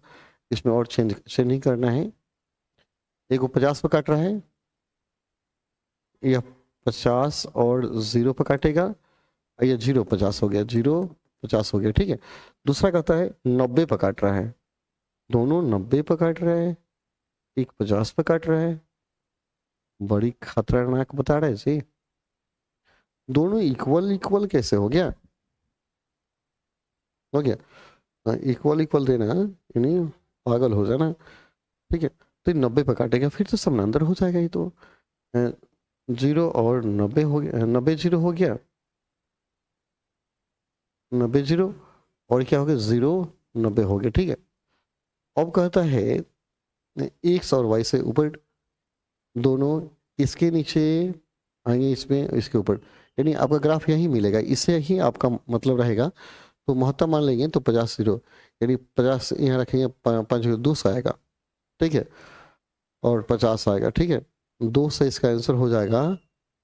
इसमें और चेंज नहीं करना है, एक वो 50 पर काट रहा है, यह 50 और 0 पर काटेगा, ये 0 50 हो गया, 0 50 हो गया, ठीक है। दूसरा कहता है 90 पर काट रहा है, दोनों 90 पर काट रहे हैं, एक 50 पर काट रहा है, बड़ी खतरनाक बता रहे जी, दोनों इक्वल इक्वल कैसे हो गया, हो गया इक्वल इक्वल देना, यानी पागल हो जाना। ठीक है, तो 90 पर काटेगा फिर तो समानांतर हो जाएगा। ये तो 0 और 90 हो गया, 90 0 हो गया, 90 0 और क्या हो गया 0 90 हो गया। ठीक है, अब कहता है एक्स और वाई से ऊपर दोनों इसके नीचे आएंगे, इसमें इसके ऊपर, यानी आपका ग्राफ यही मिलेगा, इससे ही आपका मतलब रहेगा। तो महत्तम मान लेंगे तो 50 0, यानी 50 यहाँ रखेंगे, 5 200 आएगा। ठीक है, और 50 आएगा। ठीक है, 2 से इसका आंसर हो जाएगा,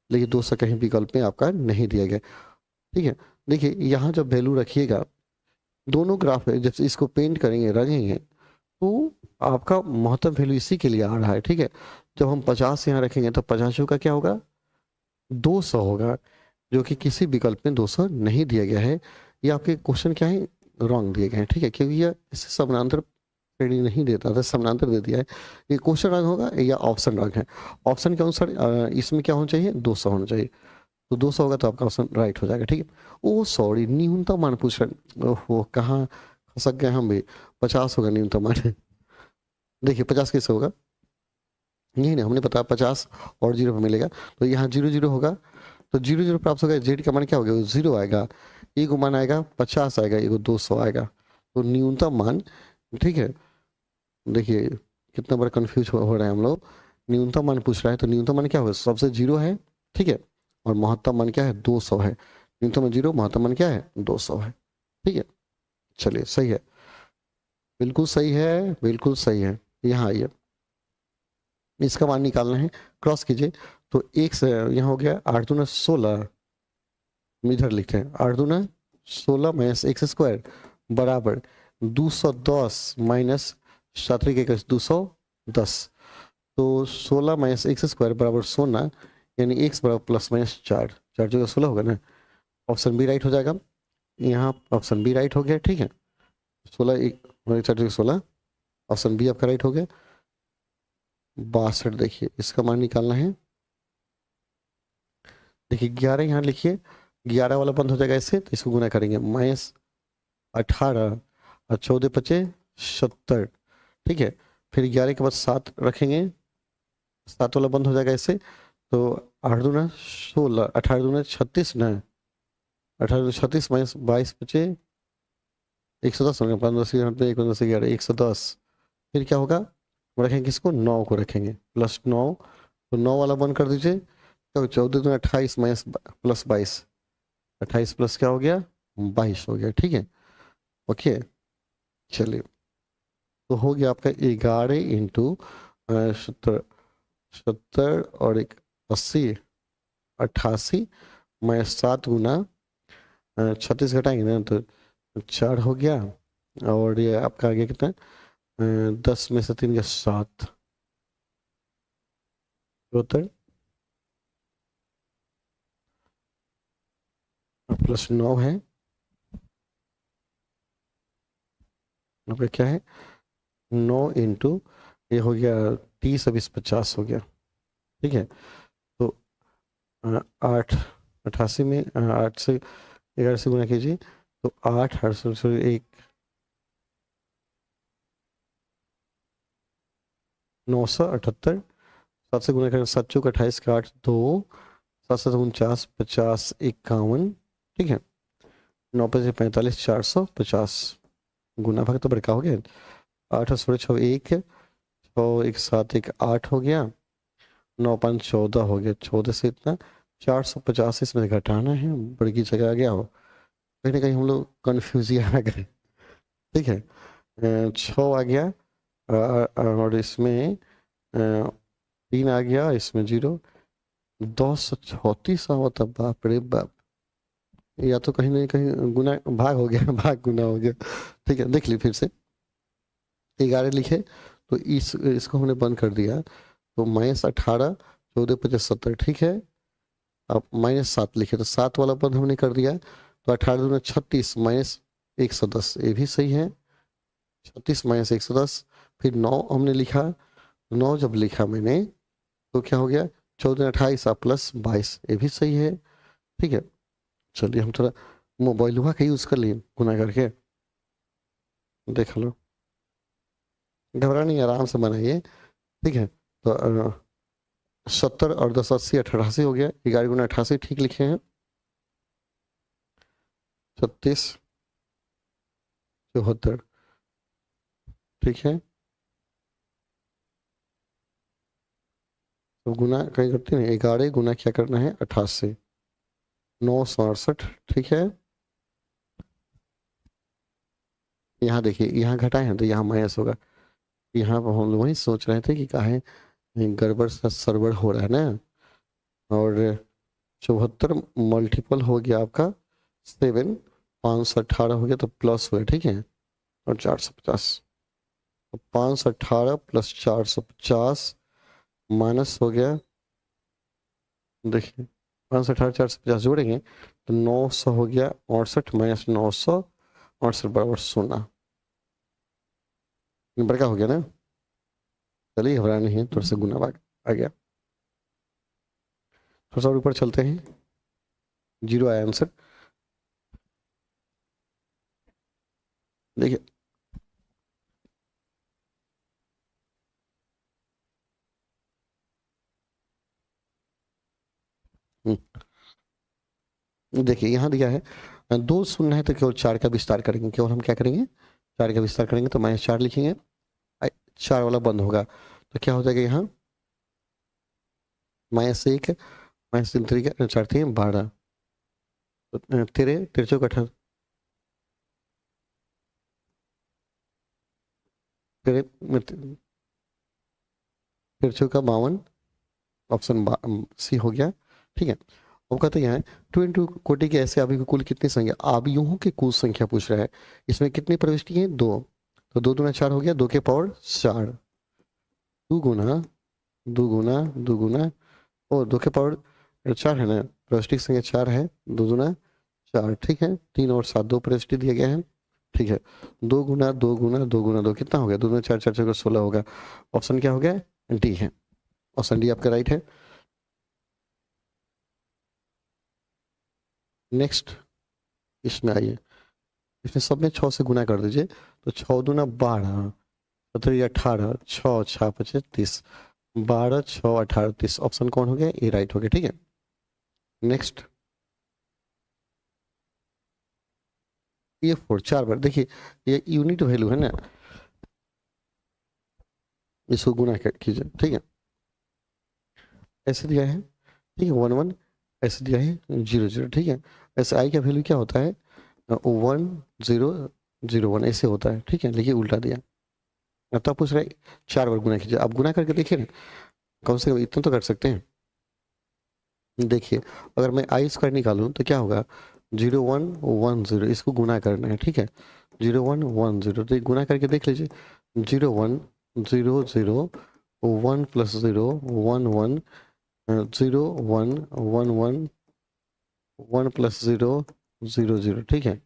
लेकिन 2 से कहीं विकल्प में आपका नहीं दिया गया। ठीक है, देखिए यहाँ जब वैल्यू रखिएगा, दोनों ग्राफ है, जब इसको पेंट करेंगे रंगेंगे तो आपका महत्तम वैल्यू इसी के लिए आ रहा है। ठीक है, जब हम 50 यहाँ रखेंगे तो 50 का क्या होगा 200 होगा, जो कि किसी विकल्प में 200 नहीं दिया गया है। ये आपके क्वेश्चन क्या है, रॉन्ग दिए गए हैं। ठीक है, क्योंकि यह इसे समानांतर श्रेणी नहीं देता था, समानांतर दे दिया है। ये क्वेश्चन रंग होगा या ऑप्शन रंग है। ऑप्शन के अनुसार इसमें क्या होना चाहिए 200 होना चाहिए, तो 200 होगा तो आपका ऑप्शन राइट हो जाएगा। ठीक है, ओ सॉरी, न्यूनतम मान पूछ रहे, ओहो कहाँ फंसक गए हम भी। 50 होगा न्यूनतम मान। देखिए 50 कैसे होगा, यही ना हमने पता 50 और 0 पे मिलेगा, तो यहाँ 0 0 होगा, तो 0 0 प्राप्त होगा। जेड का मान क्या होगा 0 आएगा, ए को मान आएगा 50 आएगा, ए को 200 आएगा, तो न्यूनतम मान। ठीक है, देखिए कितना बड़ा कंफ्यूज हो रहे हैं हम लोग। न्यूनतम मान पूछ रहा है तो न्यूनतम मान क्या होगा, सबसे 0 है। ठीक है, और महत्तम मान क्या है 200 है। न्यूनतम 0, महत्तम मान क्या है 200 है। ठीक है, चलिए सही है, बिल्कुल सही है, बिल्कुल सही है। यहाँ आइए, इसका मान निकालना है, क्रॉस कीजिए। तो एक से यहाँ हो गया 8 दूना 16, इधर लिखते हैं 8 दूना 16 माइनस एक्स स्क्वायर बराबर 210 माइनस 7 के 210। तो 16 माइनस एक्स स्क्वायर बराबर 16, यानी एक्स बराबर प्लस माइनस 4, 4 जगह 16 होगा ना। ऑप्शन बी राइट हो जाएगा, यहाँ ऑप्शन बी राइट हो गया। ठीक है, 16 एक 4 जगह 16, ऑप्शन बी आपका राइट हो गया। 62, देखिए इसका मान निकालना है। देखिए 11 यहाँ लिखिए, 11 वाला बंद हो जाएगा ऐसे, तो इसको गुना करेंगे माइनस 18 और 14 पचे 70। ठीक है, फिर 11 के बाद 7 रखेंगे, 7 वाला बंद हो जाएगा ऐसे, तो 8 दूना 16, 18 दूना 36 ना, 18 दूना 36 माइनस 22 पचे 110 होगा, 15 1 15 11 110। फिर क्या होगा, रखेंगे किसको 9 को रखेंगे प्लस 9, तो 9 वाला बंद कर दीजिए, तो 14 दूना 28 माइनस प्लस 22, 28 प्लस क्या हो गया 22 हो गया। ठीक है, ओके चलिए, तो हो गया आपका 11 इंटू 70, 70 और 80 88 माइनस 7 गुना 36 घटाएंगे ना तो 4 हो गया, और ये आपका आ गया कितना 10 में से 3 गया 7, 74 प्लस 9 है, यहाँ पे क्या है 9 इंटू ये हो गया 30 अब 50 हो गया। ठीक है, तो 8 88 में 8 से 11 से गुना कीजिए, तो 8 8 से 1 978, 7 से गुना करें 7 चौक 28 का 8 2 7 7 49 50 51। ठीक है, 9 5 45 450 गुना भाग तो बड़का हो गया, 8 और 16 6 1 6 1 7 1 8 हो गया, 9 5 14 हो गया, 14 से इतना 450 इसमें घटाना है, बड़ी की जगह आ गया हो, कहीं ना कहीं हम लोग कन्फ्यूज आ गए। ठीक है, 6 आ गया, और इसमें 3 आ गया, इसमें 0, 10 34 हुआ था, बाप रे बाप, या तो कहीं ना कहीं गुना भाग हो गया, भाग गुना हो गया। ठीक है, देख ली फिर से 11 लिखे, तो इसको हमने बंद कर दिया, तो माइनस 18 14 50 70। ठीक है, अब माइनस 7 लिखे, तो 7 वाला बंद हमने कर दिया, तो 18 दूना 36 माइनस 110, ये भी सही है, 36 माइनस 110। फिर 9 हमने लिखा, 9 जब लिखा मैंने तो क्या हो गया 14 28 प्लस 22, ये भी सही है। ठीक है, चलिए हम थोड़ा मोबाइल हुआ का यूज़ कर लिए गुना करके। देख लो, घबरा नहीं, आराम से बनाइए, ठीक है। तो 70 और 10 80 88 हो गया, 11 गुना 88 ठीक लिखे हैं, 36 74, ठीक है। तो गुना कहीं करते हैं, 11 गुना क्या करना है 88, 968, ठीक है। यहाँ देखिए, यहाँ घटाए हैं तो यहाँ माइनस होगा, यहाँ पर हम लोग वही सोच रहे थे कि काहे गड़बड़ सा सरबड़ हो रहा है ना। और 74 मल्टीपल हो गया आपका 7, 518 हो गया तो प्लस हुआ, ठीक है। और 450, 518 प्लस 450 माइनस हो गया, देखिए 518 450 जोड़ेंगे तो 900 हो गया, 68 माइनस 968 बराबर 0, बड़का हो गया ना। चलिए घबरा नहीं है, थोड़ा सा गुना भाग आ गया। थोड़ा सा और ऊपर चलते हैं, 0 आया आंसर। देखिए देखिए यहाँ दिया है 2 शून्य है तो केवल 4 का विस्तार करेंगे, केवल हम क्या करेंगे 4 का विस्तार करेंगे तो -4 लिखेंगे, 4 वाला बंद होगा तो क्या हो जाएगा यहाँ -1, -3 3 4 3 12, तो तेरे तिरचौ का तेरे तिरचौ का 52, ऑप्शन सी हो गया, ठीक है। अब कहते हैं 2 इंटू कोटि के ऐसे आवी की कुल कितनी संख्या, आवियों की कुल संख्या पूछ रहा है, इसमें कितनी प्रविष्टि है 2, तो 2 दूना 4 हो गया, 2 के पावर 4, 2 गुना 2 गुना 2 गुना, ओ 2 के पावर 4 है ना, प्रविष्टि की संख्या 4 है, 2 दूना 4, ठीक है। 3 और 7 2 प्रविष्टि दिए गए हैं, ठीक है। 2 गुना 2 गुना 2 गुना 2 कितना हो गया, 2 दूना 4 4 4 16 होगा, ऑप्शन क्या हो गया डी है, ऑप्शन डी आपका राइट है। नेक्स्ट इसमें आइए, इसमें सब में 6 से गुना कर दीजिए, तो 6 दूना 12, 17 18, 6 6 25 30, 12 6 18 30, ऑप्शन कौन हो गया, ए राइट हो गया, ठीक है। नेक्स्ट ये 4 4 बार, देखिए ये यूनिट वैल्यू है ना, इसको गुना कीजिए, ठीक है। ऐसे दिया है, ठीक है 1 1, ऐसे दिया है 0 0, ठीक है। ऐसे आई का वैल्यू क्या होता है 1 0 0 1 ऐसे होता है, ठीक है, लेकिन उल्टा दिया। अब तो आप पूछ रहे 4 बार गुना कीजिए, आप गुना करके देखिए ना, कम से कम इतना तो कर सकते हैं। देखिए अगर मैं आई स्क्वायर निकालूं तो क्या होगा 0 1 1 0, इसको गुना करना है, ठीक है। 0 1 1 0, तो गुना करके देख लीजिए, 0 1 0 0 1 प्लस 0 1 1 0 1 1 1 1 प्लस 0 0 0, ठीक है।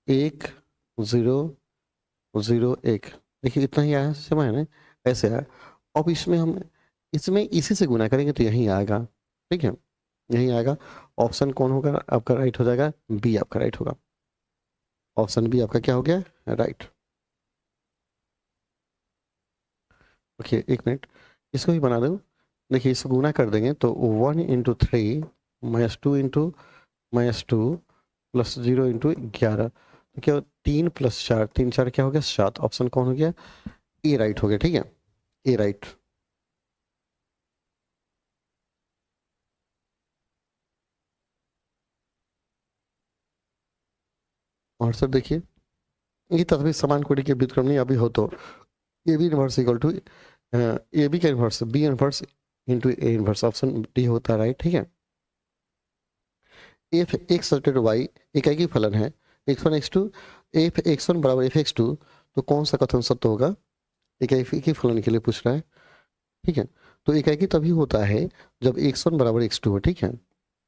1 0 0 1, देखिए इतना ही आया, समझ है ना, ऐसे आया। अब इसमें हम इसमें इसी से गुना करेंगे तो यही आएगा, ठीक है, यही आएगा। ऑप्शन कौन होगा आपका राइट हो जाएगा, बी आपका राइट होगा, ऑप्शन बी आपका क्या हो गया राइट। ओके एक मिनट, इसको भी बना दो। देखिए इसको गुना कर देंगे तो 1 इंटू 3 -2 इंटू -2 प्लस 0 इंटू 11, तो क्या 3 प्लस 4 3 4 क्या हो गया 7, ऑप्शन कौन हो गया ए राइट हो गया, ठीक है, ए राइट। और सर देखिए ये तस्वीर समान कोटि के व्युत्क्रमणीय अभी हो तो A B inverse equal to A B का inverse B inverse into A inverse, option D होता है राइट, ठीक है। एफ एक्स सब्जेक्ट वाई इकाई की फलन है x1 x2, एफ x1 बराबर एफ x2, तो कौन सा कथन सत्य होगा, इकाई की फलन के लिए पूछ रहा है, ठीक है। तो इकाई की तभी होता है जब x1 बराबर x2 हो, ठीक है,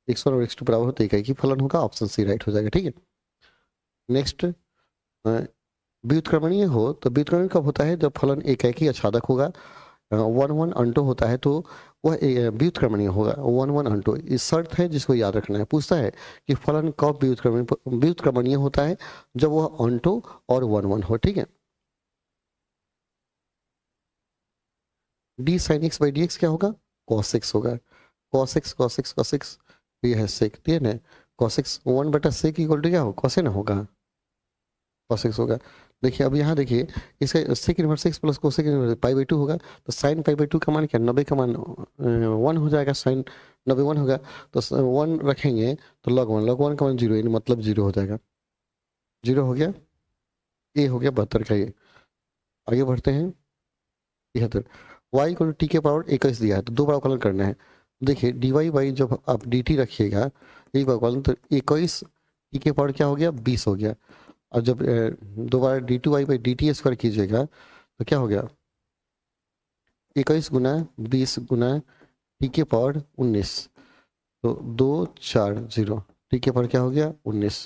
x1 और x2 बराबर हो तो इकाई की फलन होगा, ऑप्शन सी राइट हो जाएगा, ठीक है। नेक्स्ट व्युत्क्रमणीय हो तो व्युत्क्रमण कब होता है, जब फलन एकाकी या छादक होगा, वन वन अंटो होता है तो वह व्युत्क्रमणीय होगा, वन वन अंटो। इस शर्त है जिसको याद रखना है। पूछता है कि फलन कब व्युत्क्रमणीय होता है, जब वह अंटो और वन वन हो, ठीक है। D sine x by D x क्या होगा, कॉस एक्स होगा। Cos x cos x cos x, ये है सेक, ठीक है ना। कॉस एक्स वन बटा सेक इक्वल टू क्या हो, कॉसेन होगा, कॉस एक्स होगा। देखिए अब यहाँ देखिए, इसका sec inverse X plus cosec inverse pi by two होगा, तो साइन पाई बाई टू का मान क्या, 90 का मान 1 हो जाएगा, साइन 90 1 होगा, तो 1 रखेंगे तो लॉग वन का मान 0, यानी मतलब 0 हो जाएगा। 0 हो गया, ये हो गया 72 का। ये आगे बढ़ते हैं 73। वाई इक्वल टू टी के पावर 21 दिया है, तो दो बार अवकलन करना है। देखिए डी वाई बाई जब आप डी टी रखिएगा एक बार अवकलन, तो 21 टी के पावर क्या हो गया, 20 हो गया। और जब दोबारा D two Y by D T square कीजिएगा तो क्या हो गया, 21 गुना 20 गुना टी के पावर 19, तो 240 टी के पावर क्या हो गया 19,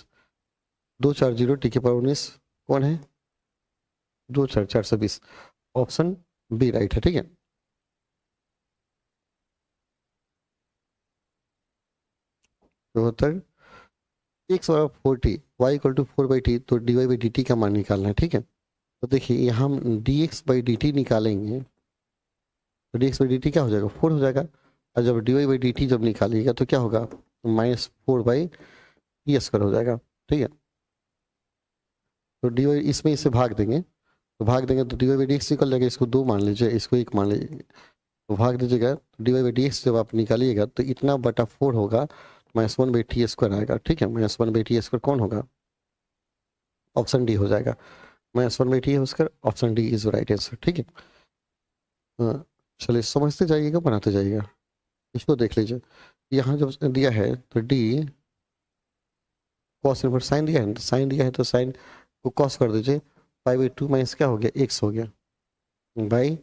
240 टी के पावर 19 कौन है, 420। ऑप्शन बी राइट है, ठीक है। चौहत्तर, एक्स बराबर 40 वाई इक्वल टू 4/t, तो D Y by D T का मान निकालना है, ठीक है। तो देखिए यहाँ हम D X by D T निकालेंगे, तो D X by D T क्या हो जाएगा, 4 हो जाएगा। और जब D Y by D T जब निकालिएगा तो क्या होगा, -4/t स्क्वायर हो जाएगा, ठीक है। तो डी वाई इसमें इसे भाग देंगे, तो भाग देंगे तो D Y by D X निकल जाएगा, इसको 2 मान लीजिए, इसको 1 मान लीजिए, तो भाग दीजिएगा, D Y by D X जब आप निकालिएगा तो इतना बटा 4 होगा, -1/t स्क्वायर आएगा, ठीक है। -1/t स्क्वायर कौन होगा, ऑप्शन डी हो जाएगा। -1/t है उसका, option D is right answer, ठीक है। हाँ, चलिए समझते जाइएगा, बनाते जाइएगा। इसको देख लीजिए, यहाँ जब दिया है तो डी कॉस इनवर्स साइन दिया है, तो साइन दिया है तो साइन को कॉस कर दीजिए, पाई/2 माइनस क्या हो गया, एक्स हो गया बाई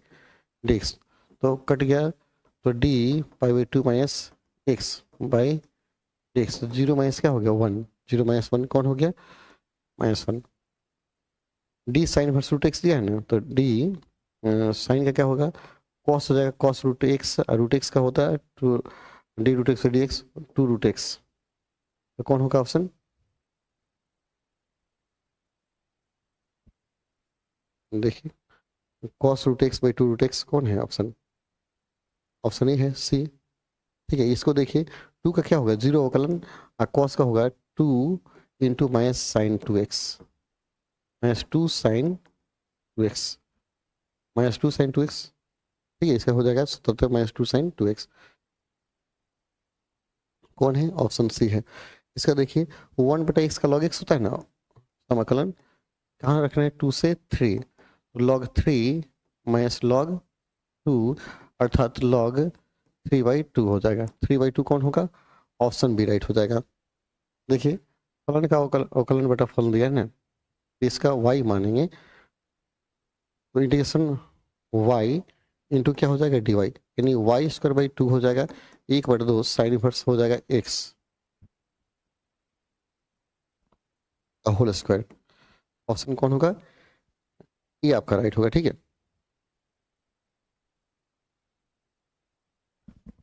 डी एक्स, तो कट गया, तो डी पाई/2 minus x by D x, 0 minus क्या हो गया 1, 0 माइनस 1 कौन हो गया, -1। D sine inverse root X दिया है ना, तो डी साइन का क्या होगा, कॉस हो जाएगा, cos root X, root X का होता है two, D root x D X 2 root X, तो कौन होगा ऑप्शन, देखिए cos root X by 2 root X कौन है ऑप्शन, ऑप्शन ए है सी, ठीक है। इसको देखिए 2 का क्या होगा 0 अवकलन, और कॉस का होगा 2 into minus sine 2x, -2 sine 2x, -2 sine 2x, ठीक है। इसका हो जाएगा 77 -2 साइन 2x, कौन है, ऑप्शन सी है। इसका देखिए 1/x का log x होता है ना, समाकलन कहाँ रखना है, 2 से 3, log 3 माइनस log 2, अर्थात log 3/2 हो जाएगा। 3/2 कौन होगा, ऑप्शन बी राइट हो जाएगा। देखिए फलन का अवकलन बटा फलन दिया है ना, इसका y मानेंगे, तो इंटीग्रेशन y इंटू क्या हो जाएगा dy, यानी y²/2 हो जाएगा, 1/2 साइन इनवर्स हो जाएगा x होल स्क्वायर, ऑप्शन कौन होगा, ये आपका राइट होगा, ठीक है।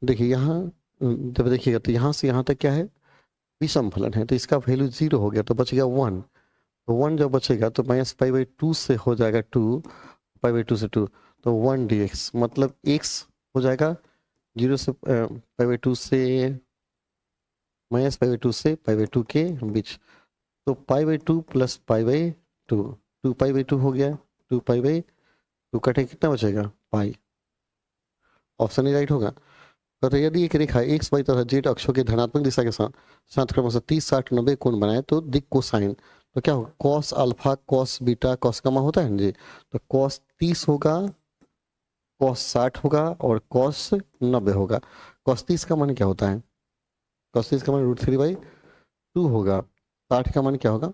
देखिए यहाँ जब देखिएगा तो यहाँ से यहाँ तक क्या है, विषम फलन है, तो इसका वैल्यू 0 हो गया, तो बच गया 1, तो 1 जब बचेगा तो -π/2 से हो जाएगा 2, π/2 से 2, तो 1 dx, मतलब x हो जाएगा 0 से π/2 से -π/2 से π/2 के बीच, तो π/2 प्लस π/2, 2π/2 हो गया, 2π/2 कटे कितना बचेगा पाई, ऑप्शन ए राइट होगा। तो यदि एक रेखा एक्स वाई तथा जेड अक्षों के धनात्मक दिशा के साथ साथ क्रमशः 30 60 90 कोण बनाए तो दिक कोसाइन, तो क्या होगा, cos alpha cos beta cos gamma होता है ना जी, तो कॉस 30 होगा, कॉस 60 होगा और कॉस 90 होगा। कॉस 30 का मान क्या होता है, कॉस 30 का मान √3/2 होगा, 60 का मान क्या होगा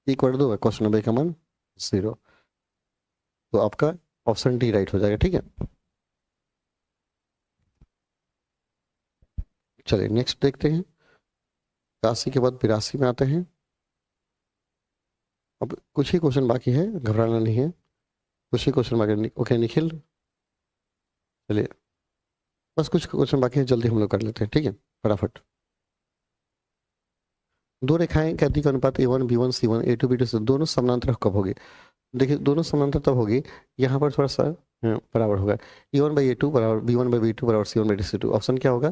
1/2 होगा, कॉस 90 का मान 0, तो आपका ऑप्शन डी राइट हो जाएगा, ठीक है। चलिए नेक्स्ट देखते हैं, 81 के बाद 82 में आते हैं। अब कुछ ही क्वेश्चन बाकी है, घबराना नहीं है, कुछ ही क्वेश्चन बाकी। ओके निखिल, चलिए बस कुछ क्वेश्चन बाकी है, जल्दी हम लोग कर लेते हैं, ठीक है, फटाफट। दो रेखाएं के अधिक अनुपात A1 B1 C1 A2 B2 से दोनों समानांतर कब होगी? देखिए दोनों समानांतर तब होगी, यहाँ पर थोड़ा सा बराबर होगा। A1/A2 बराबर B1/B2 बराबर C1/C2। ऑप्शन क्या होगा?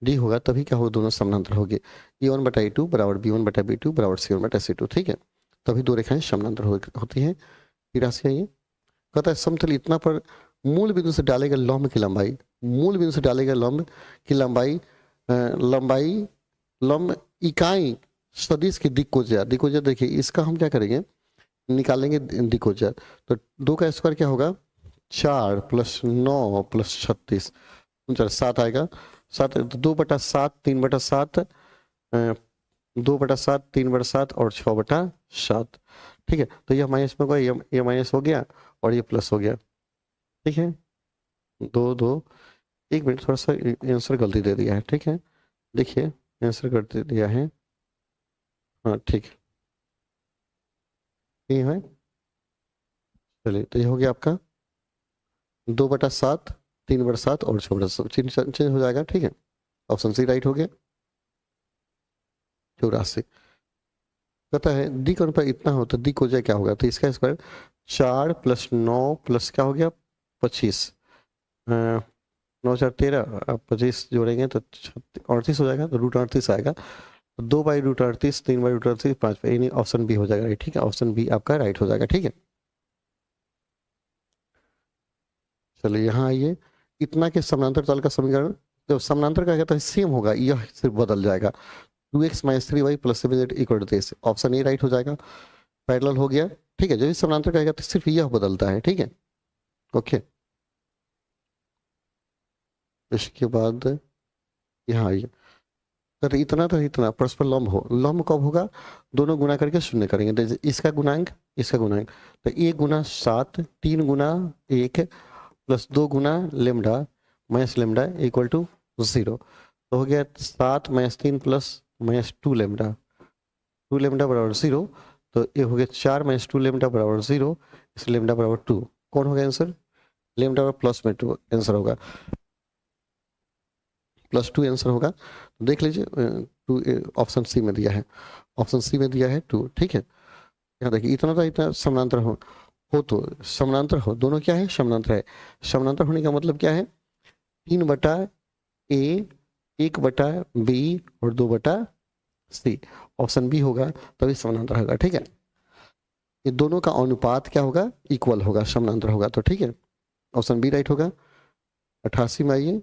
डी होगा, तभी क्या होगा, दोनों समानांतर होगी। A1/A2 बराबर B1/B2 बराबर C1/C2, ठीक है, तभी दो रेखाएं समानांतर होती हैं। फिर राशि है ये, कहता है समतल इतना पर मूल बिंदु से डाले गए लंब की लंबाई, मूल बिंदु से डाले गए लंब की लंबाई लंबाई लंब इकाई सदिश की दिक्कोजया। दिक्कोजया देखिए, इसका हम क्या करेंगे, निकालेंगे दिक्कोजया। तो 2 का स्क्वायर क्या होगा? 4 + 9 + 36, 7 आएगा। 7 2/7 3/7 2/7 3/7 और 6/7, ठीक है। तो यह माइनस में होगा, ये माइनस हो गया और ये प्लस हो गया, ठीक है। 2 2 1 मिनट, थोड़ा सा आंसर गलती दे दिया है, ठीक है, देखिए आंसर गलती दिया है, हाँ ठीक है, ये है। चलिए तो ये हो गया आपका 2/7 3/7 और 6/7 चेंज हो जाएगा, ठीक है। ऑप्शन सी राइट हो गया। 84 कहता है दी का अनुपात इतना हो तो दी को जाए क्या होगा? तो इसका स्क्वायर 4 + 9 प्लस क्या हो गया 25, 9 4 13, आप 25 जोड़ेंगे तो 38 हो जाएगा, तो √38 आएगा। 2/√38 3/√38 5, यानी ऑप्शन बी हो जाएगा, ठीक है, ऑप्शन बी आपका राइट हो जाएगा, ठीक है। चलिए यहाँ आइए, इतना के समानांतर तल का समीकरण, जब समानांतर का कहता है सेम होगा, यह सिर्फ बदल जाएगा। 2x - 3y + 7z = 23, option A right हो जाएगा। पैरेलल हो गया, ठीक है, जब इस समानांतर कहेगा तो सिर्फ यह बदलता है, ठीक है, ओके। इसके बाद यहाँ आइए, अगर इतना तो इतना परस्पर लंब हो, लंब कब होगा? दोनों गुना करके शून्य करेंगे, जैसे इसका गुणांक इसका गुणांक, तो 1 × 7 3 × 1 + 2 × लेमडा माइनस लेमडा = 0, तो हो गया 7 - 3 + -2 लेमडा, 2 लेमडा बराबर 0, तो ये हो गया 4 - 2 लेमडा बराबर 0, इस लेमडा बराबर 2, कौन होगा आंसर? लेमडा और प्लस में 2 आंसर होगा, +2 आंसर होगा। तो देख लीजिए 2 ऑप्शन सी में दिया है, ऑप्शन सी में दिया है 2, ठीक है। यहाँ देखिए इतना तो इतना समानांतर हो तो समानांतर हो, दोनों क्या है? समानांतर है। समानांतर होने का मतलब क्या है? 3/a 1/b और 2/c, ऑप्शन बी होगा, तभी समानांतर होगा, ठीक है। ये दोनों का अनुपात क्या होगा? इक्वल होगा, समानांतर होगा, तो ठीक है, ऑप्शन बी राइट होगा। 88 में आइए,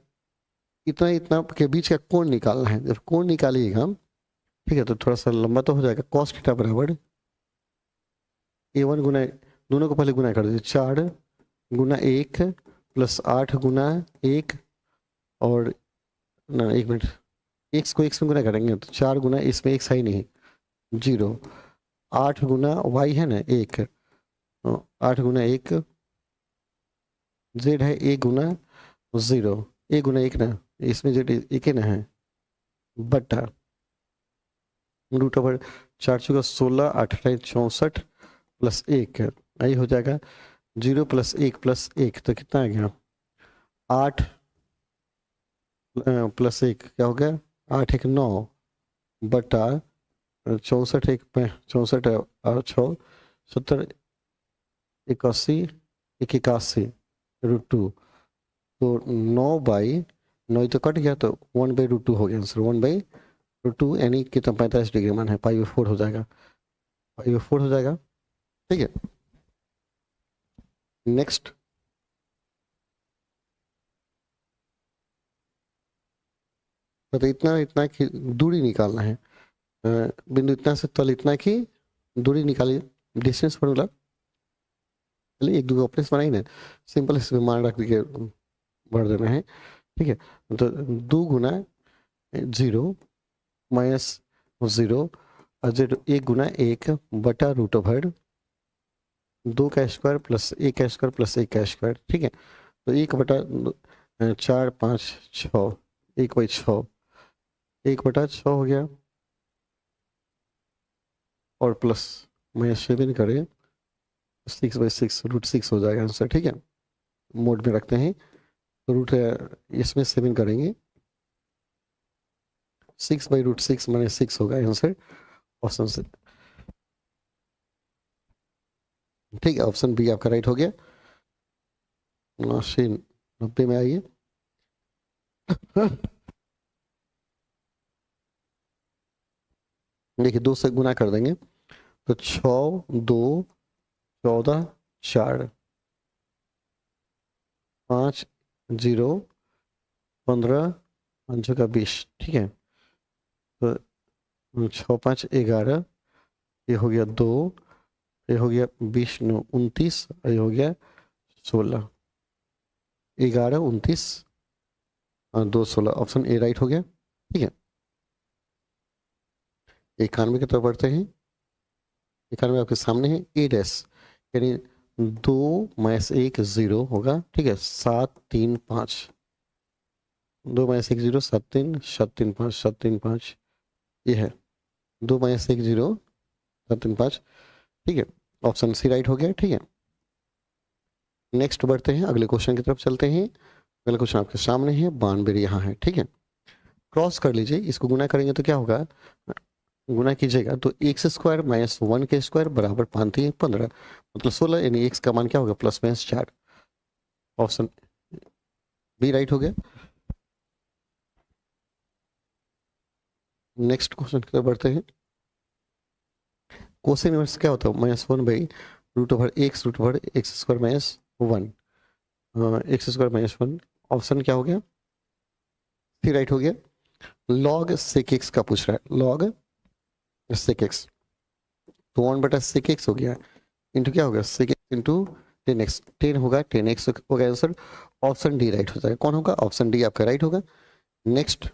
इतना इतना के बीच का कोण निकालना है, जब कोण निकालिएगा, ठीक है, तो थोड़ा सा लंबा तो हो जाएगा। cos थीटा बराबर A1 गुना, दोनों को पहले गुना कर दीजिए, 4 × 1 + 8 × 1 और ना 1 मिनट, x को x में गुना करेंगे तो 4 गुना, इसमें x है ही नहीं 0, 8 गुना y है ना 1, 8 × 1 z है 1 × 0, 1 × 1 ना, इसमें z 1 ही ना है, बटा √4 × 16 18 64 + 1, यही हो जाएगा 0 + 1 + 1, तो कितना आ गया 8 + 1 क्या हो गया 8 1 9 बटा 64 1 64 और 6 70 81 1 81 √2, तो 9/9 तो कट गया, तो 1/√2 हो गया आंसर, 1/√2 यानी कितना 45 डिग्री मान है, π/4 हो जाएगा, π/4 हो जाएगा, ठीक है। नेक्स्ट तो इतना इतना की दूरी निकालना है, बिंदु इतना से तल इतना की दूरी निकालिए, डिस्टेंस फॉर्मूला, चलिए 1 2 ऑपरेशन बनाई ना, सिंपल इसमें मान रख के भर देना है, ठीक है। तो 2 × 0 - 0 और 1 × 1 बटा √2 2 का स्क्वायर + 1 का स्क्वायर + 1 का स्क्वायर, ठीक है। तो 1/4 5 6 1/6 1/6 हो गया, और प्लस -7 करें 6/6 √6 हो जाएगा आंसर, ठीक है। मोड में रखते हैं, तो रूट इसमें 7 करेंगे, 6/√6 माइनस 6 होगा आंसर ऑप्शन से। ठीक है, ऑप्शन बी आपका राइट हो गया। 90 में आइए। देखिए 2 से गुना कर देंगे तो 6, 2, 14, 4, 5, 0, 15, 5 का 20। ठीक है, तो 6, 5, 11, ये हो गया 2, ये हो गया 20, 9, 29, ये हो गया 16, 11, 29 और 2, 16। ऑप्शन ए राइट हो गया। ठीक है, 91 की तरफ बढ़ते हैं। 91 आपके सामने है, ए डैश यानी 2 - 1 0 होगा। ठीक है, 7, 3, 5, 2 - 1 0, 7, 3, 7, 3, 5, 7, 3, 5, ये है 2 - 1 0, 7, 3, 5। ठीक है, ऑप्शन सी राइट हो गया। ठीक है, नेक्स्ट बढ़ते हैं, अगले क्वेश्चन की तरफ चलते हैं। अगला क्वेश्चन आपके सामने है, 92 यहाँ है। ठीक है, क्रॉस कर लीजिए, इसको गुना करेंगे तो क्या होगा, गुना कीजिएगा तो x² - 1 बराबर 5, 3, 15 मतलब 16, यानी x का मान क्या होगा, +/4। ऑप्शन बी राइट हो गया। नेक्स्ट क्वेश्चन की तरफ बढ़ते हैं। कोसाइन इनवर्स क्या होता है, -1/√x√x² - 1 x² - 1। ऑप्शन क्या हो गया, सी राइट हो गया। log sec x का पूछ रहा है, log sec x तो 1/sec x हो गया, इंटू क्या होगा, sec x इंटू 10x, 10 होगा, 10x होगा आंसर। ऑप्शन डी राइट हो जाएगा। कौन होगा, ऑप्शन डी आपका राइट होगा। नेक्स्ट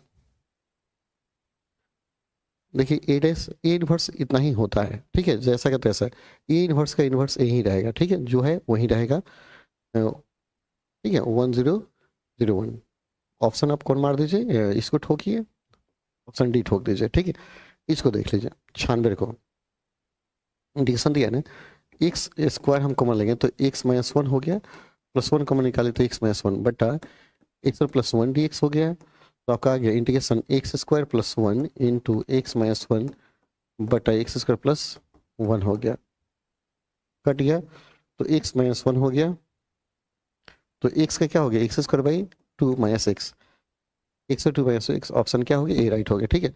देखिए ए इनवर्स इतना ही होता है। ठीक है, जैसा का तैसा, ए इनवर्स का इनवर्स यही रहेगा। ठीक है, जो है वही रहेगा। ठीक है, 1001। ऑप्शन आप कौन मार दीजिए, इसको ठोकिए, ऑप्शन डी ठोक दीजिए। ठीक है, इसको देख लीजिए, 96 को इंडिकेशन दिया ना, x² हम कॉमन लेंगे तो x - 1 हो गया, +1 कॉमन निकाले तो x - 1 बटा x और +1 dx हो गया। तो आपका आ गया इंटीग्रेशन x² + 1 इंटू x - 1 बटा x² + 1 हो गया, कट गया तो x - 1 हो गया। तो x का क्या हो गया, x² / 2 - x, x और 2 - x। ऑप्शन क्या हो गया, ए राइट हो गया। ठीक है,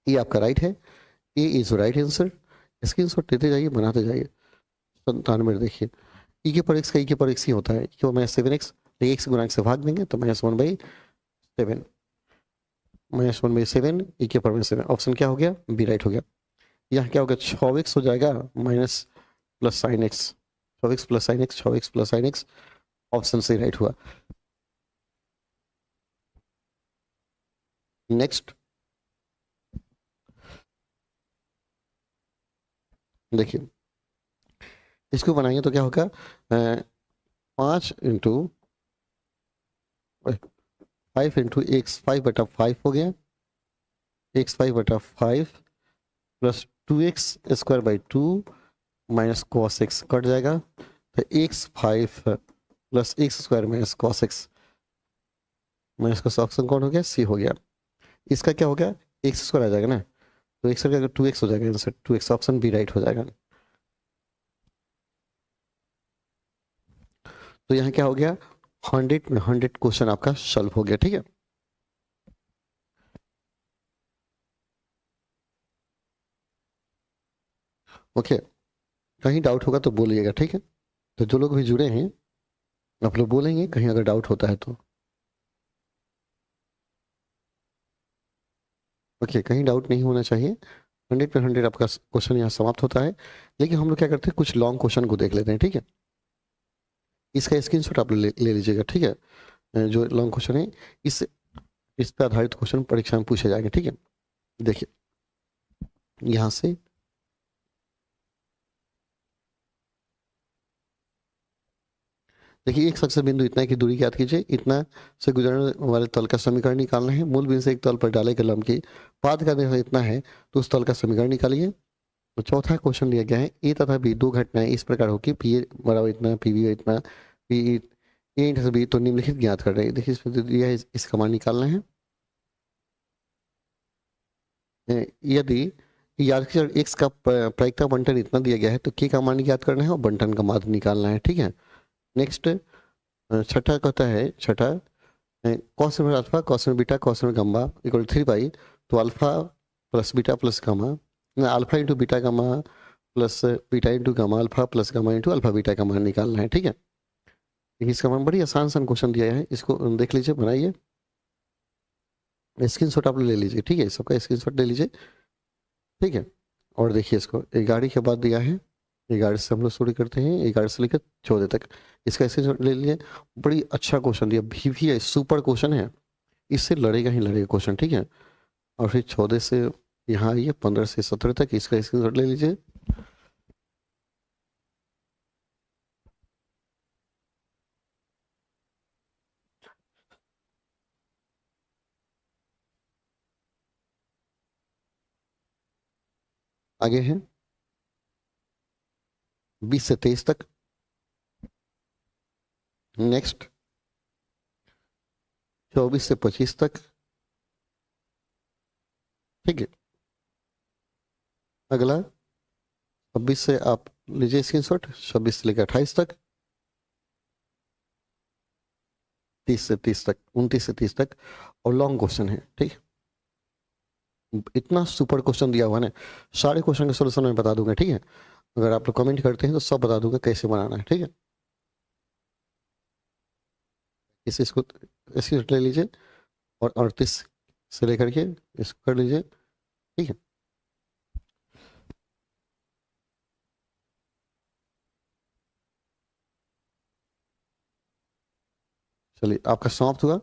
ये आपका राइट है, ए इज राइट आंसर। स्क्रीनशॉट लेते जाइए, बनाते जाइए। 97 देखिए, ई के पर एक्स का ई के पर एक्स ही होता है, क्यों -7x, x गुणांक से भाग देंगे तो -1/7, -1/7 ई के पर -7। ऑप्शन क्या हो गया, बी राइट हो गया। यहाँ क्या होगा, 6x हो जाएगा minus plus sine x, 6x + sin x, 6x + sin x। Option से राइट हुआ। नेक्स्ट देखिए, इसको बनाएंगे तो क्या होगा, 5 × 5 × x 5/5 हो गया, x 5/5 plus 2x² / 2 minus cos x cut जाएगा, तो x5 plus x² minus cos x minus का ऑप्शन कौन हो गया, सी हो गया। इसका क्या हो गया, x² आ जाएगा ना, तो x का 2x हो जाएगा answer, 2x। Option B right हो जाएगा। तो यहाँ क्या हो गया, 100 में 100 क्वेश्चन आपका सॉल्व हो गया। ठीक है, ओके, कहीं डाउट होगा तो बोलिएगा। ठीक है, तो जो लोग भी जुड़े हैं आप लोग बोलेंगे कहीं अगर डाउट होता है तो। ओके, कहीं डाउट नहीं होना चाहिए। 100 में 100 आपका क्वेश्चन यहाँ समाप्त होता है। लेकिन हम लोग क्या करते हैं, कुछ लॉन्ग क्वेश्चन को देख लेते हैं। ठीक है, इसका स्क्रीनशॉट आप ले लीजिएगा। ठीक है, जो लॉन्ग क्वेश्चन है, इस पर आधारित क्वेश्चन परीक्षा में पूछे जाएंगे। ठीक है, देखिए यहाँ से देखिए, एक सक्सेस बिंदु इतना की दूरी याद कीजिए, इतना से गुजरने वाले तल का समीकरण निकालना है। मूल बिंदु से एक तल पर डाले गए लंब की पाद का निर्देशांक इतना है, तो उस तल का समीकरण निकालिए। तो चौथा क्वेश्चन दिया गया है, ए तथा बी दो घटनाएं इस प्रकार हो कि पी ए बराबर इतना, पी बी इतना, पी ए इंटू बी तो निम्नलिखित ज्ञात कर रहे हैं। देखिए इसमें तो दिया है इसका मान निकालना है। यदि यार एक्स का प्रायिकता बंटन इतना दिया गया है तो के का मान ज्ञात करना है और बंटन का मान निकालना है, ठीक है। नेक्स्ट छठा कहता है, छठा कॉस में अल्फा कॉस में बीटा कॉस में गामा इक्वल 3 पाई, तो alpha plus beta plus gamma, alpha into beta gamma plus beta into gamma alpha plus gamma into alpha beta का मान निकालना है, ठीक है। देखिए इसका मान बड़ी आसान सा क्वेश्चन दिया है, इसको देख लीजिए, बनाइए, स्क्रीनशॉट आप ले लीजिए, ठीक है, सबका स्क्रीनशॉट ले लीजिए, ठीक है। और देखिए इसको 11 के बाद दिया है, 11 से हम लोग शुरू करते हैं, 11 से लेकर 14 तक, इसका स्क्रीनशॉट ले लीजिए। बड़ी अच्छा क्वेश्चन दिया, भी है, सुपर क्वेश्चन है, इससे लड़ेगा ही लड़ेगा क्वेश्चन, ठीक है। और फिर 14 से यहाँ आइए, 15 से 17 तक इसका स्क्रीनशॉट ले लीजिए। आगे है 20 से 23 तक। नेक्स्ट 24 से 25 तक, ठीक है। अगला 26 से आप लीजिए स्क्रीनशॉट, 26 से लेकर 28 तक, 30 से 30 तक, 29 से 30 तक, और लॉन्ग क्वेश्चन है, ठीक है। इतना सुपर क्वेश्चन दिया हुआ है ना, सारे क्वेश्चन का सोल्यूशन मैं बता दूंगा, ठीक है। अगर आप लोग कमेंट करते हैं तो सब बता दूंगा कैसे बनाना है, ठीक है। इसको इसकी ले लीजिए और 38 से लेकर के इसको कर लीजिए, ठीक है। चलिए आपका समाप्त हुआ।